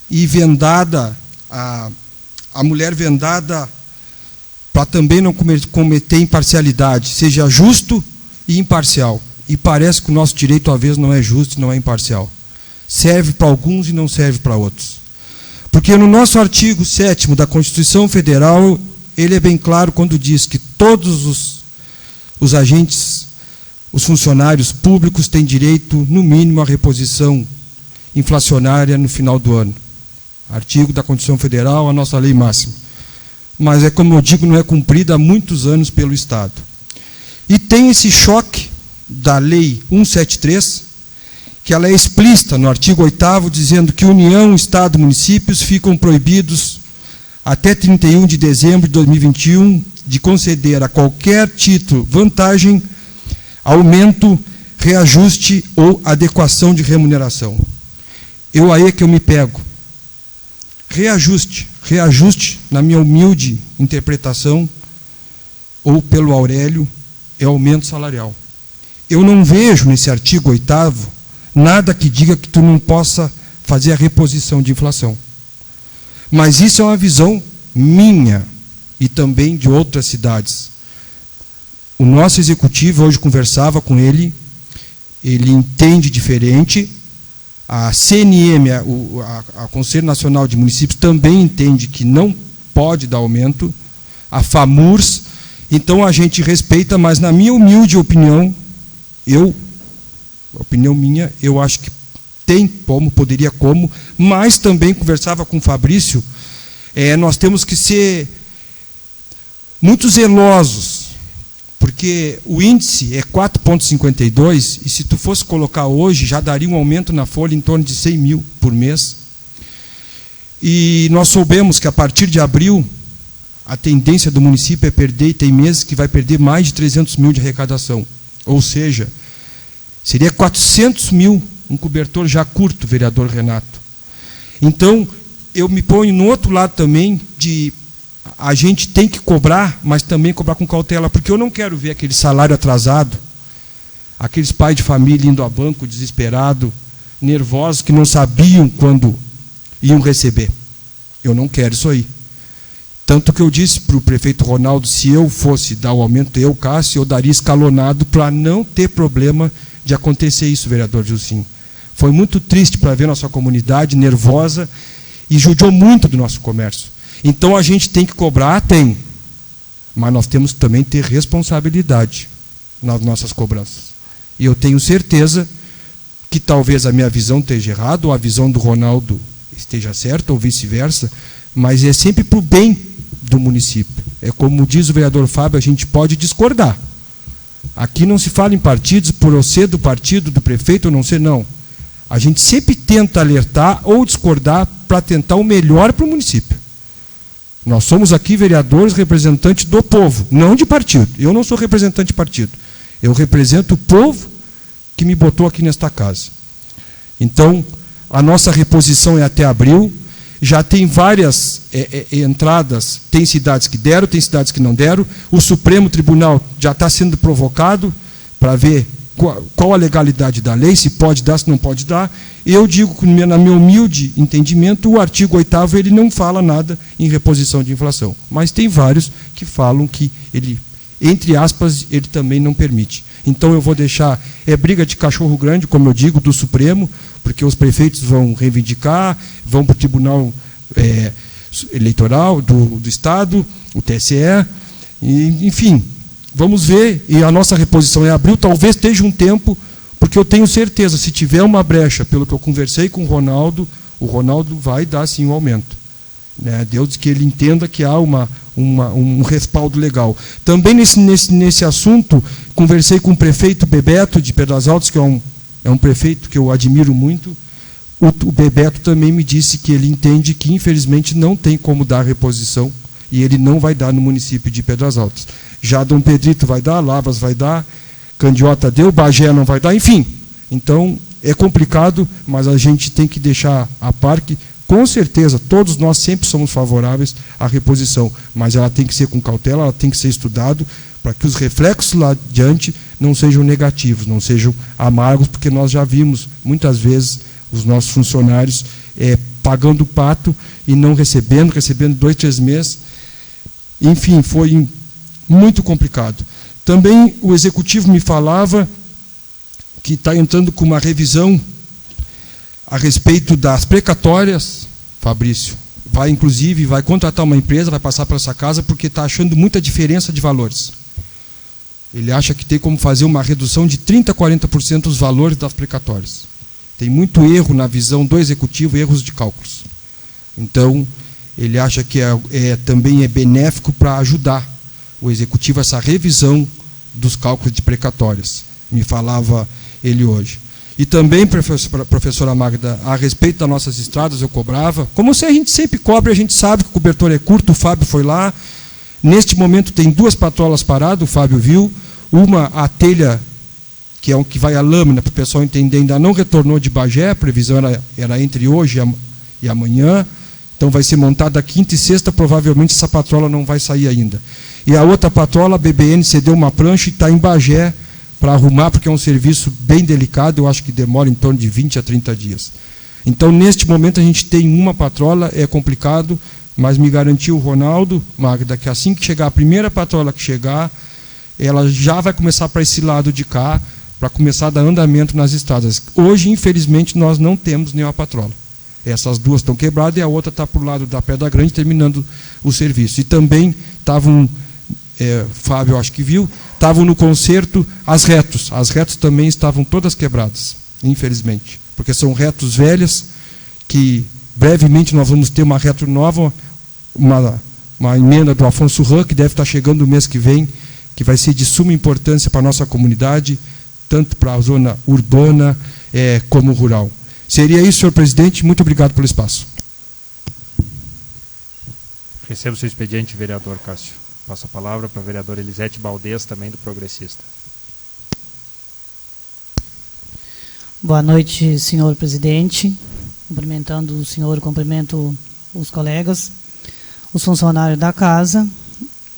e vendada, a mulher vendada para também não cometer imparcialidade, seja justo e imparcial. E parece que o nosso direito, às vezes, não é justo e não é imparcial. Serve para alguns e não serve para outros. Porque no nosso artigo 7º da Constituição Federal, ele é bem claro quando diz que todos os agentes, os funcionários públicos têm direito, no mínimo, à reposição inflacionária no final do ano. Artigo da Constituição Federal, a nossa lei máxima. Mas, é como eu digo, não é cumprida há muitos anos pelo Estado. E tem esse choque da Lei 173, que ela é explícita no artigo 8º, dizendo que União, Estado e municípios ficam proibidos até 31 de dezembro de 2021 de conceder a qualquer título vantagem, aumento, reajuste ou adequação de remuneração. Aí é que eu me pego. Reajuste, na minha humilde interpretação, ou pelo Aurélio, é aumento salarial. Eu não vejo nesse artigo 8º nada que diga que tu não possa fazer a reposição de inflação. Mas isso é uma visão minha e também de outras cidades. O nosso executivo, hoje conversava com ele, ele entende diferente. A CNM, a Conselho Nacional de Municípios, também entende que não pode dar aumento. A FAMURS, então a gente respeita, mas na minha humilde opinião, opinião minha, eu acho que tem como, poderia como, mas também conversava com o Fabrício, nós temos que ser muito zelosos, porque o índice é 4,52, e se tu fosse colocar hoje, já daria um aumento na folha em torno de 100 mil por mês. E nós soubemos que a partir de abril, a tendência do município é perder, e tem meses que vai perder mais de 300 mil de arrecadação. Ou seja, seria 400 mil, um cobertor já curto, vereador Renato. Então, eu me ponho no outro lado também de a gente tem que cobrar, mas também cobrar com cautela, porque eu não quero ver aquele salário atrasado, aqueles pais de família indo a banco desesperado, nervosos, que não sabiam quando iam receber. Eu não quero isso aí. Tanto que eu disse para o prefeito Ronaldo, se eu fosse dar o aumento, Cássio, eu daria escalonado para não ter problema de acontecer isso, vereador Gilcinho. Foi muito triste para ver nossa comunidade nervosa e judiou muito do nosso comércio. Então a gente tem que cobrar, mas nós temos que também ter responsabilidade nas nossas cobranças. E eu tenho certeza que talvez a minha visão esteja errada, ou a visão do Ronaldo esteja certa, ou vice-versa, mas é sempre para o bem do município. É como diz o vereador Fábio, a gente pode discordar. Aqui não se fala em partidos, por eu ser do partido, do prefeito ou não ser, não. A gente sempre tenta alertar ou discordar para tentar o melhor para o município. Nós somos aqui vereadores representantes do povo, não de partido. Eu não sou representante de partido. Eu represento o povo que me botou aqui nesta casa. Então, a nossa reposição é até abril. Já tem várias entradas, tem cidades que deram, tem cidades que não deram. O Supremo Tribunal já está sendo provocado para ver qual a legalidade da lei, se pode dar, se não pode dar. Eu digo que, na meu humilde entendimento, o artigo 8º ele não fala nada em reposição de inflação. Mas tem vários que falam que ele, entre aspas, ele também não permite. Então eu vou deixar, briga de cachorro grande, como eu digo, do Supremo, porque os prefeitos vão reivindicar, vão para o Tribunal Eleitoral do Estado, o TSE, e, enfim, vamos ver, e a nossa reposição é abril, talvez esteja um tempo, porque eu tenho certeza, se tiver uma brecha, pelo que eu conversei com o Ronaldo vai dar sim um aumento. Né? Deus que ele entenda que há um respaldo legal. Também nesse assunto, conversei com o prefeito Bebeto de Pedras Altas, que é um prefeito que eu admiro muito. O Bebeto também me disse que ele entende que, infelizmente, não tem como dar reposição, e ele não vai dar no município de Pedras Altas. Já Dom Pedrito vai dar, Lavras vai dar, Candiota deu, Bagé não vai dar, enfim. Então, é complicado, mas a gente tem que deixar a par que, com certeza, todos nós sempre somos favoráveis à reposição, mas ela tem que ser com cautela, ela tem que ser estudado, para que os reflexos lá adiante não sejam negativos, não sejam amargos, porque nós já vimos, muitas vezes, os nossos funcionários pagando o pato e não recebendo 2, 3 meses. Enfim, foi muito complicado. Também o executivo me falava que está entrando com uma revisão a respeito das precatórias, Fabrício. Inclusive, vai contratar uma empresa, vai passar para essa casa, porque está achando muita diferença de valores. Ele acha que tem como fazer uma redução de 30% a 40% dos valores das precatórias. Tem muito erro na visão do executivo, erros de cálculos. Então, ele acha que também é benéfico para ajudar o executivo essa revisão dos cálculos de precatórias. Me falava ele hoje. E também, professora Magda, a respeito das nossas estradas, eu cobrava. Como se a gente sempre cobra, a gente sabe que o cobertor é curto, o Fábio foi lá. Neste momento tem 2 patrolas paradas, o Fábio viu. Uma, a telha, que é o que vai a lâmina, para o pessoal entender, ainda não retornou de Bagé, a previsão era entre hoje e amanhã. Então vai ser montada quinta e sexta, provavelmente essa patrola não vai sair ainda. E a outra patrola, a BBN, cedeu uma prancha e está em Bagé para arrumar, porque é um serviço bem delicado, eu acho que demora em torno de 20 a 30 dias. Então, neste momento, a gente tem uma patrola, é complicado, mas me garantiu o Ronaldo, Magda, que assim que chegar a primeira patrola que chegar, ela já vai começar para esse lado de cá, para começar a dar andamento nas estradas. Hoje, infelizmente, nós não temos nenhuma patrola. Essas 2 estão quebradas e a outra está para o lado da Pedra Grande, terminando o serviço. E também estavam, Fábio acho que viu, estavam no conserto as retos. As retos também estavam todas quebradas, infelizmente. Porque são retos velhas, que brevemente nós vamos ter uma reto nova, uma emenda do Afonso Ran, que deve estar chegando no mês que vem, que vai ser de suma importância para a nossa comunidade, tanto para a zona urbana como rural. Seria isso, senhor presidente. Muito obrigado pelo espaço. Recebo o seu expediente, vereador Cássio. Passo a palavra para a vereadora Elisete Baldez, também do Progressista. Boa noite, senhor presidente. Cumprimentando o senhor, cumprimento os colegas, os funcionários da casa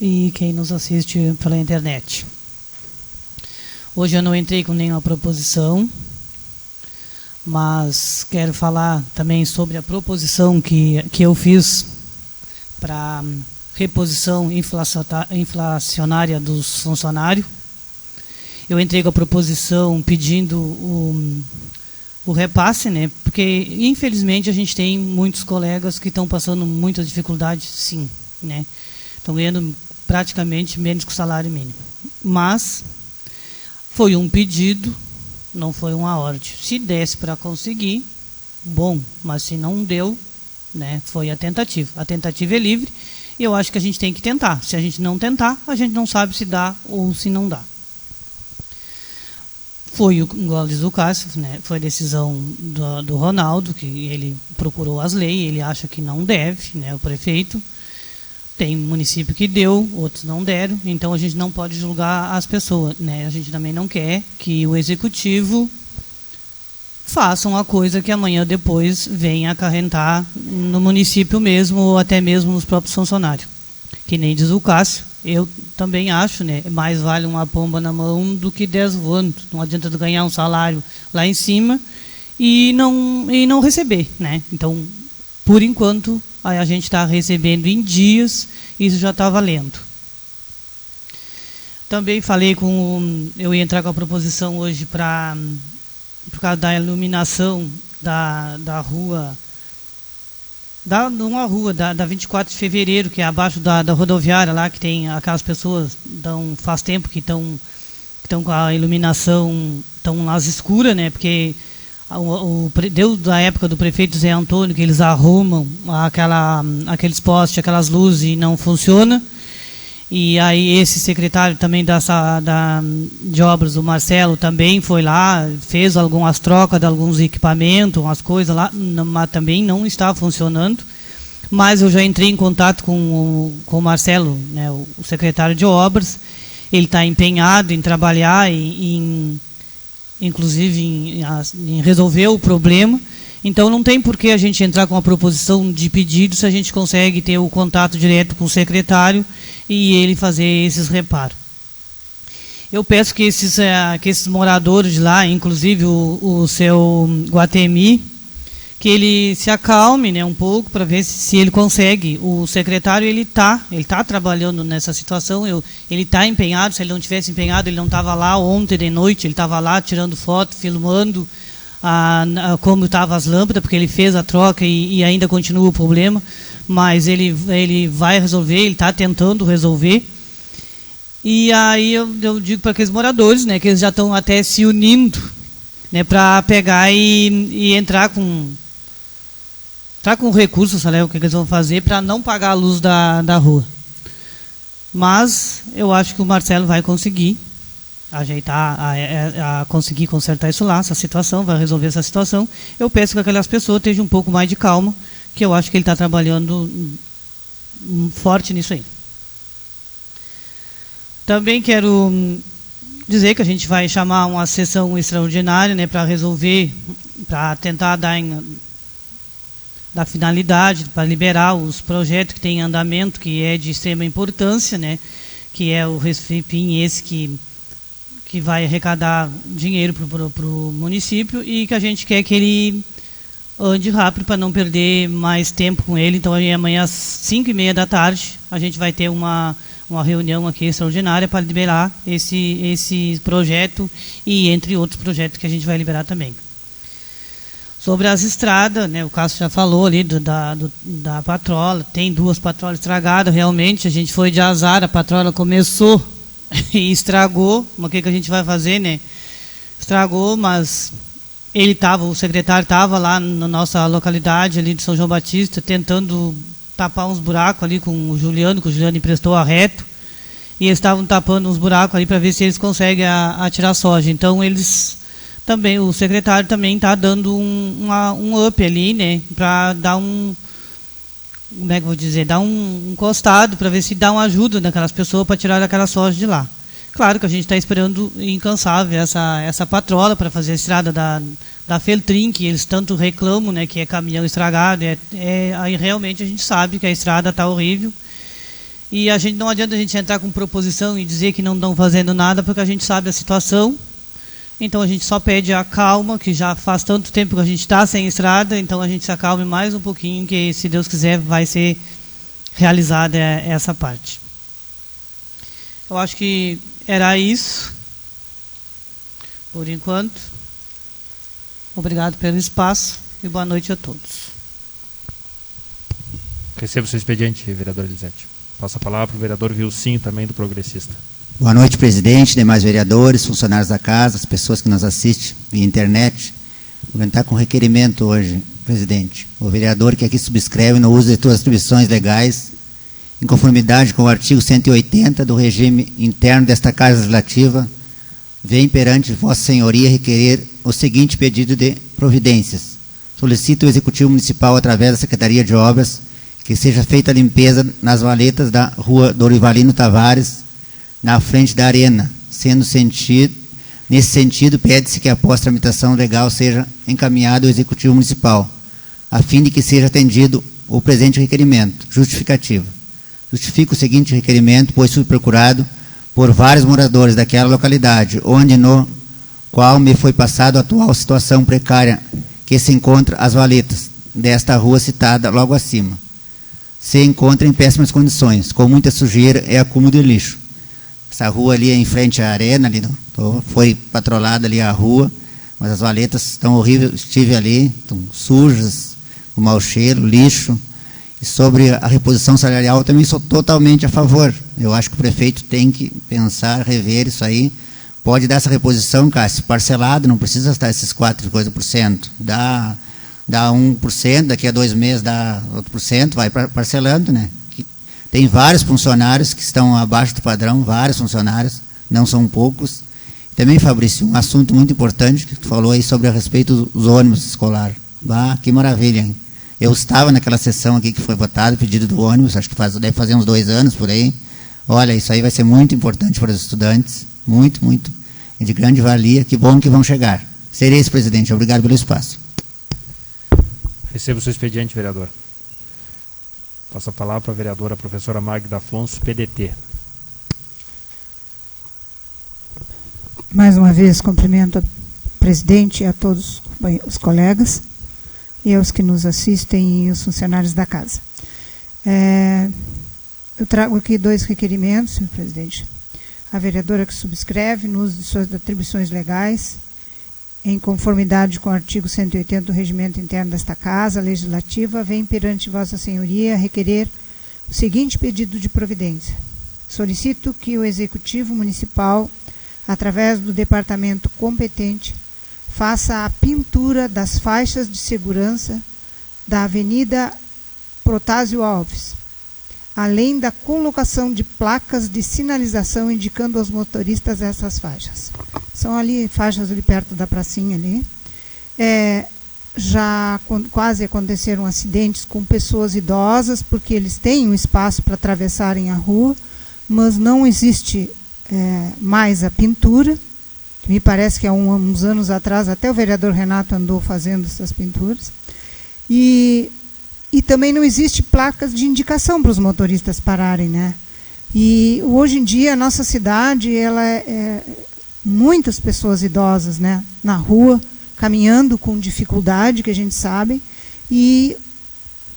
e quem nos assiste pela internet. Hoje eu não entrei com nenhuma proposição, mas quero falar também sobre a proposição que eu fiz para reposição inflacionária dos funcionários. Eu entrei com a proposição pedindo o repasse, né? Porque infelizmente a gente tem muitos colegas que estão passando muitas dificuldades, sim, né? Estão ganhando praticamente menos que o salário mínimo. Mas foi um pedido, não foi uma ordem. Se desse para conseguir, bom, mas se não deu, né, foi a tentativa. A tentativa é livre e eu acho que a gente tem que tentar. Se a gente não tentar, a gente não sabe se dá ou se não dá. Foi igual diz o Cássio, né, foi a decisão do Ronaldo, que ele procurou as leis, ele acha que não deve, né, o prefeito. Tem município que deu, outros não deram, então a gente não pode julgar as pessoas, né? A gente também não quer que o executivo faça uma coisa que amanhã depois venha acarretar no município mesmo, ou até mesmo nos próprios funcionários. Que nem diz o Cássio, eu também acho, né? Mais vale uma pomba na mão do que 10 voando. Não adianta ganhar um salário lá em cima e não receber, né? Então, por enquanto, a gente está recebendo em dias, isso já está valendo. Também falei eu ia entrar com a proposição hoje por causa da iluminação da rua Numa rua, da 24 de fevereiro, que é abaixo da rodoviária lá, que tem aquelas pessoas, faz tempo que estão com a iluminação, estão nas escuras, né? Porque desde a época do prefeito Zé Antônio, que eles arrumam aqueles postes, aquelas luzes e não funciona. E aí esse secretário também de obras, o Marcelo, também foi lá, fez algumas trocas de alguns equipamentos, umas coisas lá, mas também não está funcionando. Mas eu já entrei em contato com o Marcelo, né, o secretário de obras. Ele está empenhado em trabalhar, inclusive em resolver o problema. Então não tem por que a gente entrar com a proposição de pedido se a gente consegue ter o contato direto com o secretário e ele fazer esses reparos. Eu peço que esses moradores de lá, inclusive o seu Guatemi, que ele se acalme, né, um pouco para ver se ele consegue. O secretário ele tá trabalhando nessa situação, ele está empenhado. Se ele não tivesse empenhado, ele não estava lá ontem de noite, ele estava lá tirando foto, filmando como estavam as lâmpadas, porque ele fez a troca e ainda continua o problema, mas ele vai resolver, ele está tentando resolver. E aí eu digo para aqueles moradores, né, que eles já estão até se unindo, né, para pegar e entrar com recursos, sabe, o que eles vão fazer para não pagar a luz da rua. Mas eu acho que o Marcelo vai conseguir ajeitar, conseguir consertar isso lá, essa situação, vai resolver essa situação. Eu peço que aquelas pessoas tenham um pouco mais de calma, que eu acho que ele está trabalhando forte nisso aí. Também quero dizer que a gente vai chamar uma sessão extraordinária, né, para resolver, para tentar dar finalidade, para liberar os projetos que têm em andamento, que é de extrema importância, né, que é o Refipim, esse que vai arrecadar dinheiro para o município e que a gente quer que ele ande rápido para não perder mais tempo com ele. Então, amanhã às 5h30 da tarde, a gente vai ter uma reunião aqui extraordinária para liberar esse projeto e entre outros projetos que a gente vai liberar também. Sobre as estradas, né, o Cássio já falou ali da patrola, tem 2 patrolas estragadas, realmente, a gente foi de azar, a patrola começou e estragou, mas o que a gente vai fazer, né? Estragou, mas o secretário estava lá na nossa localidade ali de São João Batista, tentando tapar uns buracos ali com o Juliano, que o Juliano emprestou a reto, e eles estavam tapando uns buracos ali para ver se eles conseguem atirar soja. Então o secretário também está dando um up ali, né, para dar como é que eu vou dizer, dar um encostado para ver se dá uma ajuda naquelas pessoas para tirar aquela soja de lá. Claro que a gente está esperando incansável essa patrola para fazer a estrada da Feltrin, que eles tanto reclamam, né, que é caminhão estragado. Aí realmente a gente sabe que a estrada está horrível. E não adianta a gente entrar com proposição e dizer que não estão fazendo nada, porque a gente sabe a situação. Então a gente só pede a calma, que já faz tanto tempo que a gente está sem estrada, então a gente se acalme mais um pouquinho, que se Deus quiser vai ser realizada essa parte. Eu acho que era isso, por enquanto. Obrigado pelo espaço e boa noite a todos. Recebo o seu expediente, vereador Elisete. Passo a palavra para o vereador Vilcinho, também do Progressista. Boa noite, presidente, demais vereadores, funcionários da casa, as pessoas que nos assistem via internet. Vou entrar com requerimento hoje, presidente. O vereador que aqui subscreve no uso de suas atribuições legais, em conformidade com o artigo 180 do regime interno desta Casa Legislativa, vem perante Vossa Senhoria requerer o seguinte pedido de providências. Solicito o Executivo Municipal, através da Secretaria de Obras, que seja feita a limpeza nas valetas da rua Dorivalino Tavares, na frente da arena. Nesse sentido, pede-se que após tramitação legal seja encaminhado ao Executivo Municipal, a fim de que seja atendido o presente requerimento. Justificativa. Justifico o seguinte requerimento, pois fui procurado por vários moradores daquela localidade, onde no qual me foi passado a atual situação precária que se encontra as valetas desta rua citada logo acima. Se encontra em péssimas condições, com muita sujeira e acúmulo de lixo. Essa rua ali é em frente à arena, ali foi patrolada ali a rua, mas as valetas estão horríveis, estive ali, estão sujas, com mau cheiro, lixo, E sobre a reposição salarial, eu também sou totalmente a favor. Eu acho que o prefeito tem que pensar, rever isso aí. Pode dar essa reposição, Cássio, parcelado, não precisa estar esses 4%. Dá 1%, daqui a 2 meses dá outro por cento, vai parcelando, né? Tem vários funcionários que estão abaixo do padrão, vários funcionários, não são poucos. Também, Fabrício, um assunto muito importante que tu falou aí sobre a respeito dos ônibus escolares. Que maravilha, hein? Eu estava naquela sessão aqui que foi votado, pedido do ônibus, acho que deve fazer uns 2 anos por aí. Olha, isso aí vai ser muito importante para os estudantes, muito, muito, é de grande valia, que bom que vão chegar. Serei esse, presidente, obrigado pelo espaço. Receba o seu expediente, vereador. Passo a palavra para a vereadora professora Magda Afonso, PDT. Mais uma vez, cumprimento ao presidente e a todos os colegas e aos que nos assistem e os funcionários da casa. Eu trago aqui 2 requerimentos, senhor presidente. A vereadora que subscreve, no uso de suas atribuições legais, em conformidade com o artigo 180 do Regimento Interno desta Casa Legislativa, vem perante Vossa Senhoria requerer o seguinte pedido de providência. Solicito que o Executivo Municipal, através do departamento competente, faça a pintura das faixas de segurança da Avenida Protásio Alves, além da colocação de placas de sinalização indicando aos motoristas essas faixas. São ali faixas ali perto da pracinha ali. Já quase aconteceram acidentes com pessoas idosas, porque eles têm um espaço para atravessarem a rua, mas não existe mais a pintura. Me parece que há uns anos atrás até o vereador Renato andou fazendo essas pinturas. E também não existe placas de indicação para os motoristas pararem, né? E hoje em dia a nossa cidade, ela muitas pessoas idosas, né, na rua, caminhando com dificuldade, que a gente sabe, e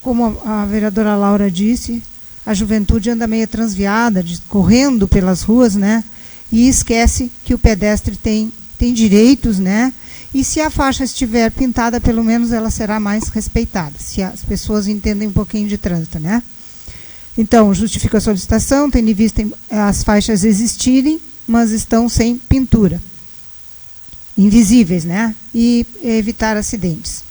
como a vereadora Laura disse, a juventude anda meio transviada, correndo pelas ruas, né, e esquece que o pedestre tem direitos, né, e se a faixa estiver pintada, pelo menos ela será mais respeitada, se as pessoas entendem um pouquinho de trânsito, né. Então, justifico a solicitação, tendo em vista as faixas existirem, mas estão sem pintura, invisíveis, né, e evitar acidentes.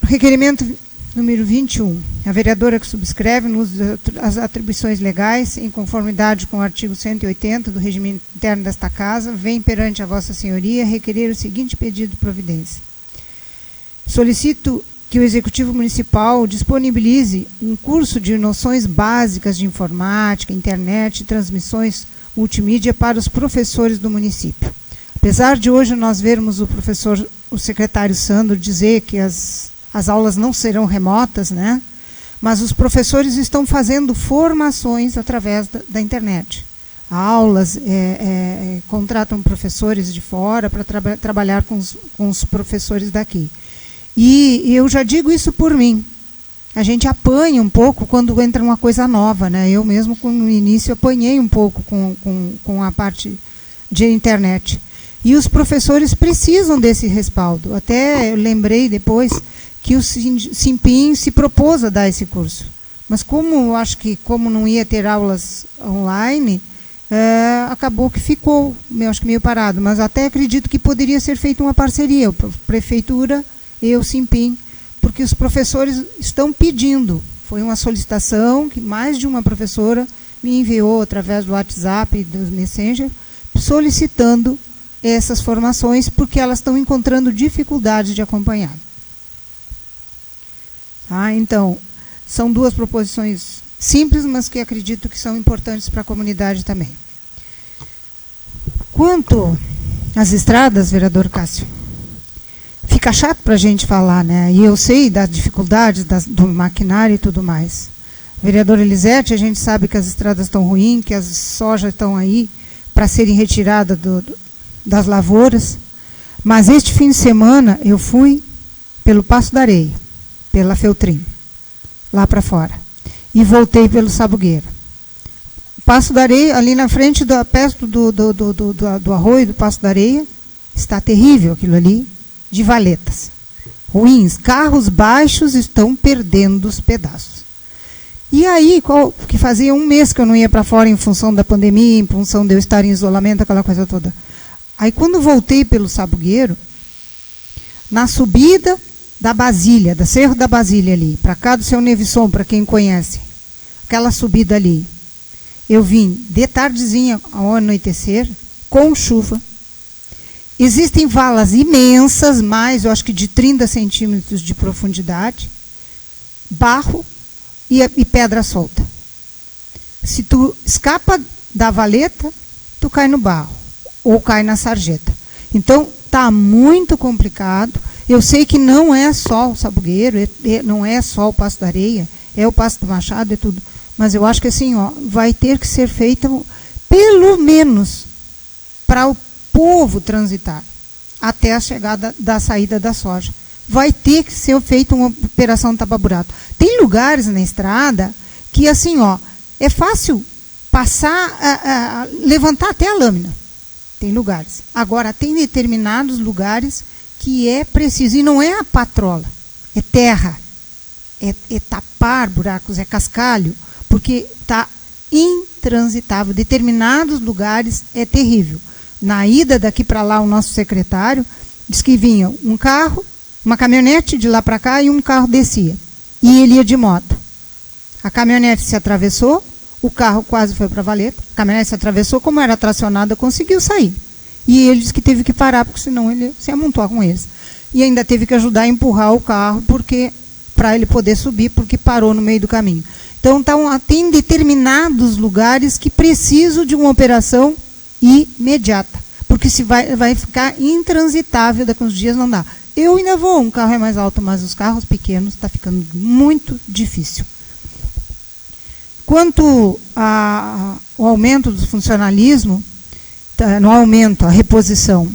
Requerimento número 21. A vereadora que subscreve, no uso das atribuições legais, em conformidade com o artigo 180 do regimento interno desta Casa, vem perante a Vossa Senhoria requerer o seguinte pedido de providência. Solicito que o Executivo Municipal disponibilize um curso de noções básicas de informática, internet e transmissões multimídia para os professores do município. Apesar de hoje nós vermos o secretário Sandro dizer que as aulas não serão remotas, né? Mas os professores estão fazendo formações através da internet. Aulas, contratam professores de fora para trabalhar com os professores daqui. E eu já digo isso por mim. A gente apanha um pouco quando entra uma coisa nova, né? Eu mesmo, no início, apanhei um pouco com a parte de internet. E os professores precisam desse respaldo. Até eu lembrei depois que o Simpim se propôs a dar esse curso. Mas como não ia ter aulas online, acabou que ficou, acho que meio parado. Mas até acredito que poderia ser feita uma parceria, a Prefeitura e o Simpim, porque os professores estão pedindo. Foi uma solicitação que mais de uma professora me enviou através do WhatsApp e do Messenger, solicitando essas formações, porque elas estão encontrando dificuldade de acompanhar. Então, são 2 proposições simples, mas que acredito que são importantes para a comunidade também. Quanto às estradas, vereador Cássio, fica chato para a gente falar, né? E eu sei das dificuldades do maquinário e tudo mais. Vereador Elisete, a gente sabe que as estradas estão ruins, que as sojas estão aí para serem retiradas das lavouras. Mas este fim de semana eu fui pelo Passo da Areia, pela Feltrim, lá para fora. E voltei pelo Sabugueiro. Passo da Areia, ali na frente, perto do arroio do Passo da Areia, está terrível aquilo ali, de valetas. ruins, carros baixos estão perdendo os pedaços. E aí, que fazia um mês que eu não ia para fora em função da pandemia, em função de eu estar em isolamento, aquela coisa toda. Aí quando voltei pelo Sabugueiro, na subida da Basília, da Cerro da Basília ali, para cá do Seu Nevisson, para quem conhece, aquela subida ali, eu vim de tardezinha ao anoitecer, com chuva. Existem valas imensas, mais, eu acho que de 30 centímetros de profundidade, barro e pedra solta. Se tu escapa da valeta, tu cai no barro, ou cai na sarjeta. Então, está muito complicado. Eu sei que não é só o Sabugueiro, não é só o Passo da Areia, é o Passo do Machado, é tudo. Mas eu acho que assim, vai ter que ser feito, pelo menos, para o povo transitar, até a chegada da saída da soja. Vai ter que ser feita uma operação tapa-buraco. Tem lugares na estrada que, assim, é fácil passar, levantar até a lâmina. Tem lugares. Agora, tem determinados lugares que é preciso, e não é a patrola, é terra, é tapar buracos, é cascalho, porque está intransitável. Determinados lugares é terrível. Na ida daqui para lá, o nosso secretário disse que vinha um carro, uma caminhonete de lá para cá e um carro descia. E ele ia de moto. A caminhonete se atravessou, o carro quase foi para a valeta, a caminhonete se atravessou, como era tracionada, conseguiu sair. E ele disse que teve que parar, porque senão ele se ia amontoar com eles. E ainda teve que ajudar a empurrar o carro, para ele poder subir, porque parou no meio do caminho. Então, tem determinados lugares que precisam de uma operação imediata, porque se vai ficar intransitável, daqui uns dias não dá. Eu ainda vou, um carro é mais alto, mas os carros pequenos está ficando muito difícil. Quanto ao aumento do funcionalismo, no aumento, a reposição,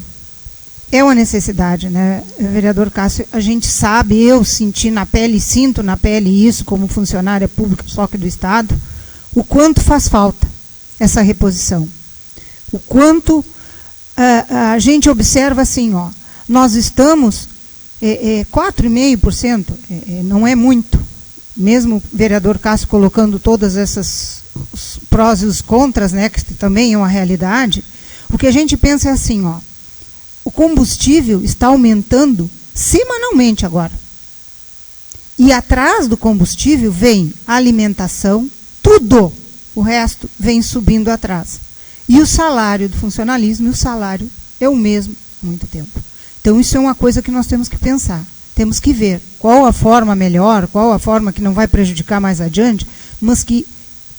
é uma necessidade, né, vereador Cássio? A gente sabe, eu senti na pele, sinto na pele isso como funcionária pública, só que do Estado, o quanto faz falta essa reposição. O quanto a gente observa assim, nós estamos 4,5%, não é muito, mesmo o vereador Cássio colocando todas essas os prós e os contras, né, que também é uma realidade. O que a gente pensa é assim, o combustível está aumentando semanalmente agora. E atrás do combustível vem a alimentação, tudo, o resto vem subindo atrás. E o salário do funcionalismo, e o salário é o mesmo há muito tempo. Então isso é uma coisa que nós temos que pensar. Temos que ver qual a forma melhor, qual a forma que não vai prejudicar mais adiante, mas que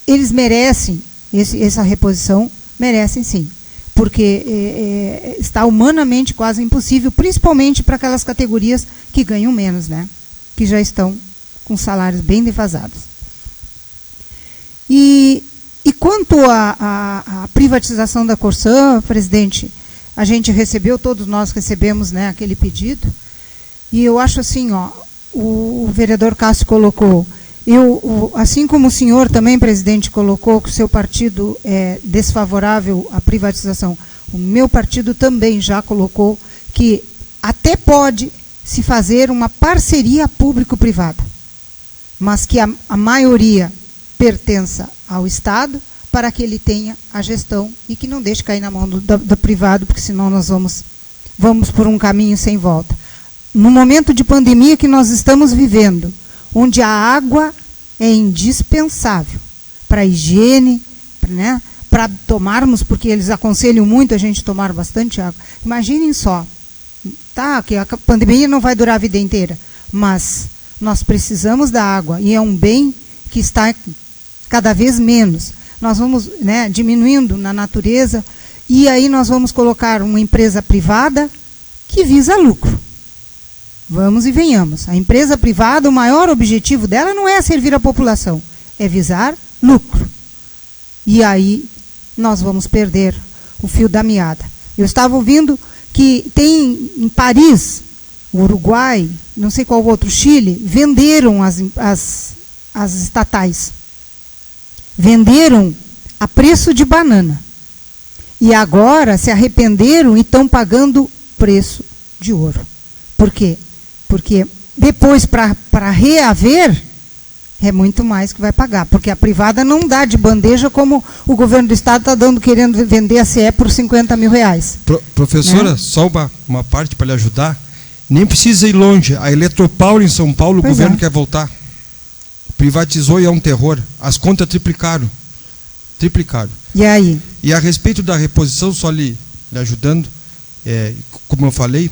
eles merecem, essa reposição, merecem sim. Porque está humanamente quase impossível, principalmente para aquelas categorias que ganham menos, né? Que já estão com salários bem defasados. E quanto à privatização da Corsã, presidente, a gente recebeu, todos nós recebemos, né, aquele pedido, e eu acho assim, o vereador Cássio colocou, assim como o senhor também, presidente, colocou que o seu partido é desfavorável à privatização, o meu partido também já colocou que até pode se fazer uma parceria público-privada, mas que a maioria pertença ao Estado para que ele tenha a gestão e que não deixe cair na mão do privado, porque senão nós vamos por um caminho sem volta. No momento de pandemia que nós estamos vivendo, onde a água é indispensável para a higiene, né, para tomarmos, porque eles aconselham muito a gente tomar bastante água. Imaginem só, tá, que a pandemia não vai durar a vida inteira, mas nós precisamos da água e é um bem que está cada vez menos. Nós vamos, né, diminuindo na natureza e aí nós vamos colocar uma empresa privada que visa lucro. Vamos e venhamos. A empresa privada, o maior objetivo dela não é servir a população, é visar lucro. E aí nós vamos perder o fio da meada. Eu estava ouvindo que tem em Paris, o Uruguai, não sei qual outro, Chile, venderam as estatais. Venderam a preço de banana. E agora se arrependeram e estão pagando preço de ouro. Por quê? Porque depois, para reaver, é muito mais que vai pagar. Porque a privada não dá de bandeja como o governo do estado está querendo vender a CE por R$50 mil. Professora, né? Só uma parte para lhe ajudar. Nem precisa ir longe. A Eletropaulo em São Paulo, o governo quer voltar. Privatizou e é um terror. As contas triplicaram. E aí? E a respeito da reposição, só lhe ajudando, como eu falei,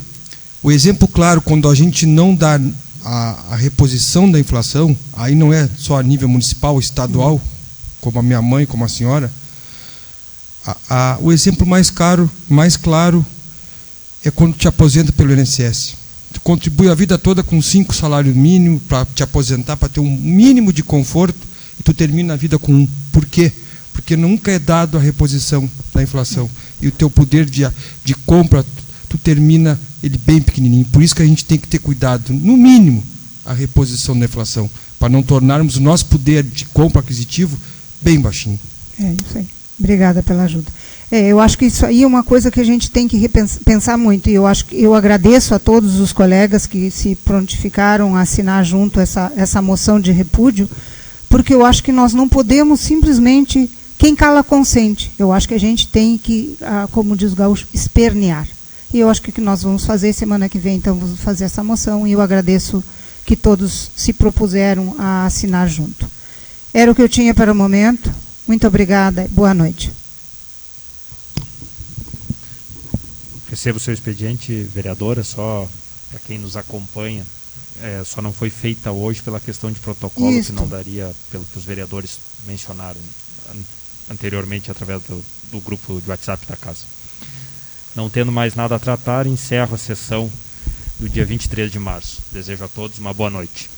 o exemplo claro, quando a gente não dá a reposição da inflação, aí não é só a nível municipal, estadual, como a minha mãe, como a senhora, o exemplo mais claro é quando te aposenta pelo INSS. Tu contribui a vida toda com 5 salários mínimos para te aposentar, para ter um mínimo de conforto, e tu termina a vida com 1. Por quê? Porque nunca é dado a reposição da inflação. E o teu poder de compra, tu termina ele bem pequenininho. Por isso que a gente tem que ter cuidado, no mínimo, a reposição da inflação, para não tornarmos o nosso poder de compra aquisitivo bem baixinho. É isso aí. Obrigada pela ajuda. Eu acho que isso aí é uma coisa que a gente tem que pensar muito. E eu agradeço a todos os colegas que se prontificaram a assinar junto essa moção de repúdio, porque eu acho que nós não podemos simplesmente, quem cala consente. Eu acho que a gente tem que, como diz o gaúcho, espernear. E eu acho que o que nós vamos fazer semana que vem, então, vamos fazer essa moção, e eu agradeço que todos se propuseram a assinar junto. Era o que eu tinha para o momento. Muito obrigada e boa noite. Recebo o seu expediente, vereadora, só para quem nos acompanha, só não foi feita hoje pela questão de protocolo, Isso. que não daria, pelo que os vereadores mencionaram anteriormente através do grupo de WhatsApp da casa. Não tendo mais nada a tratar, encerro a sessão do dia 23 de março. Desejo a todos uma boa noite.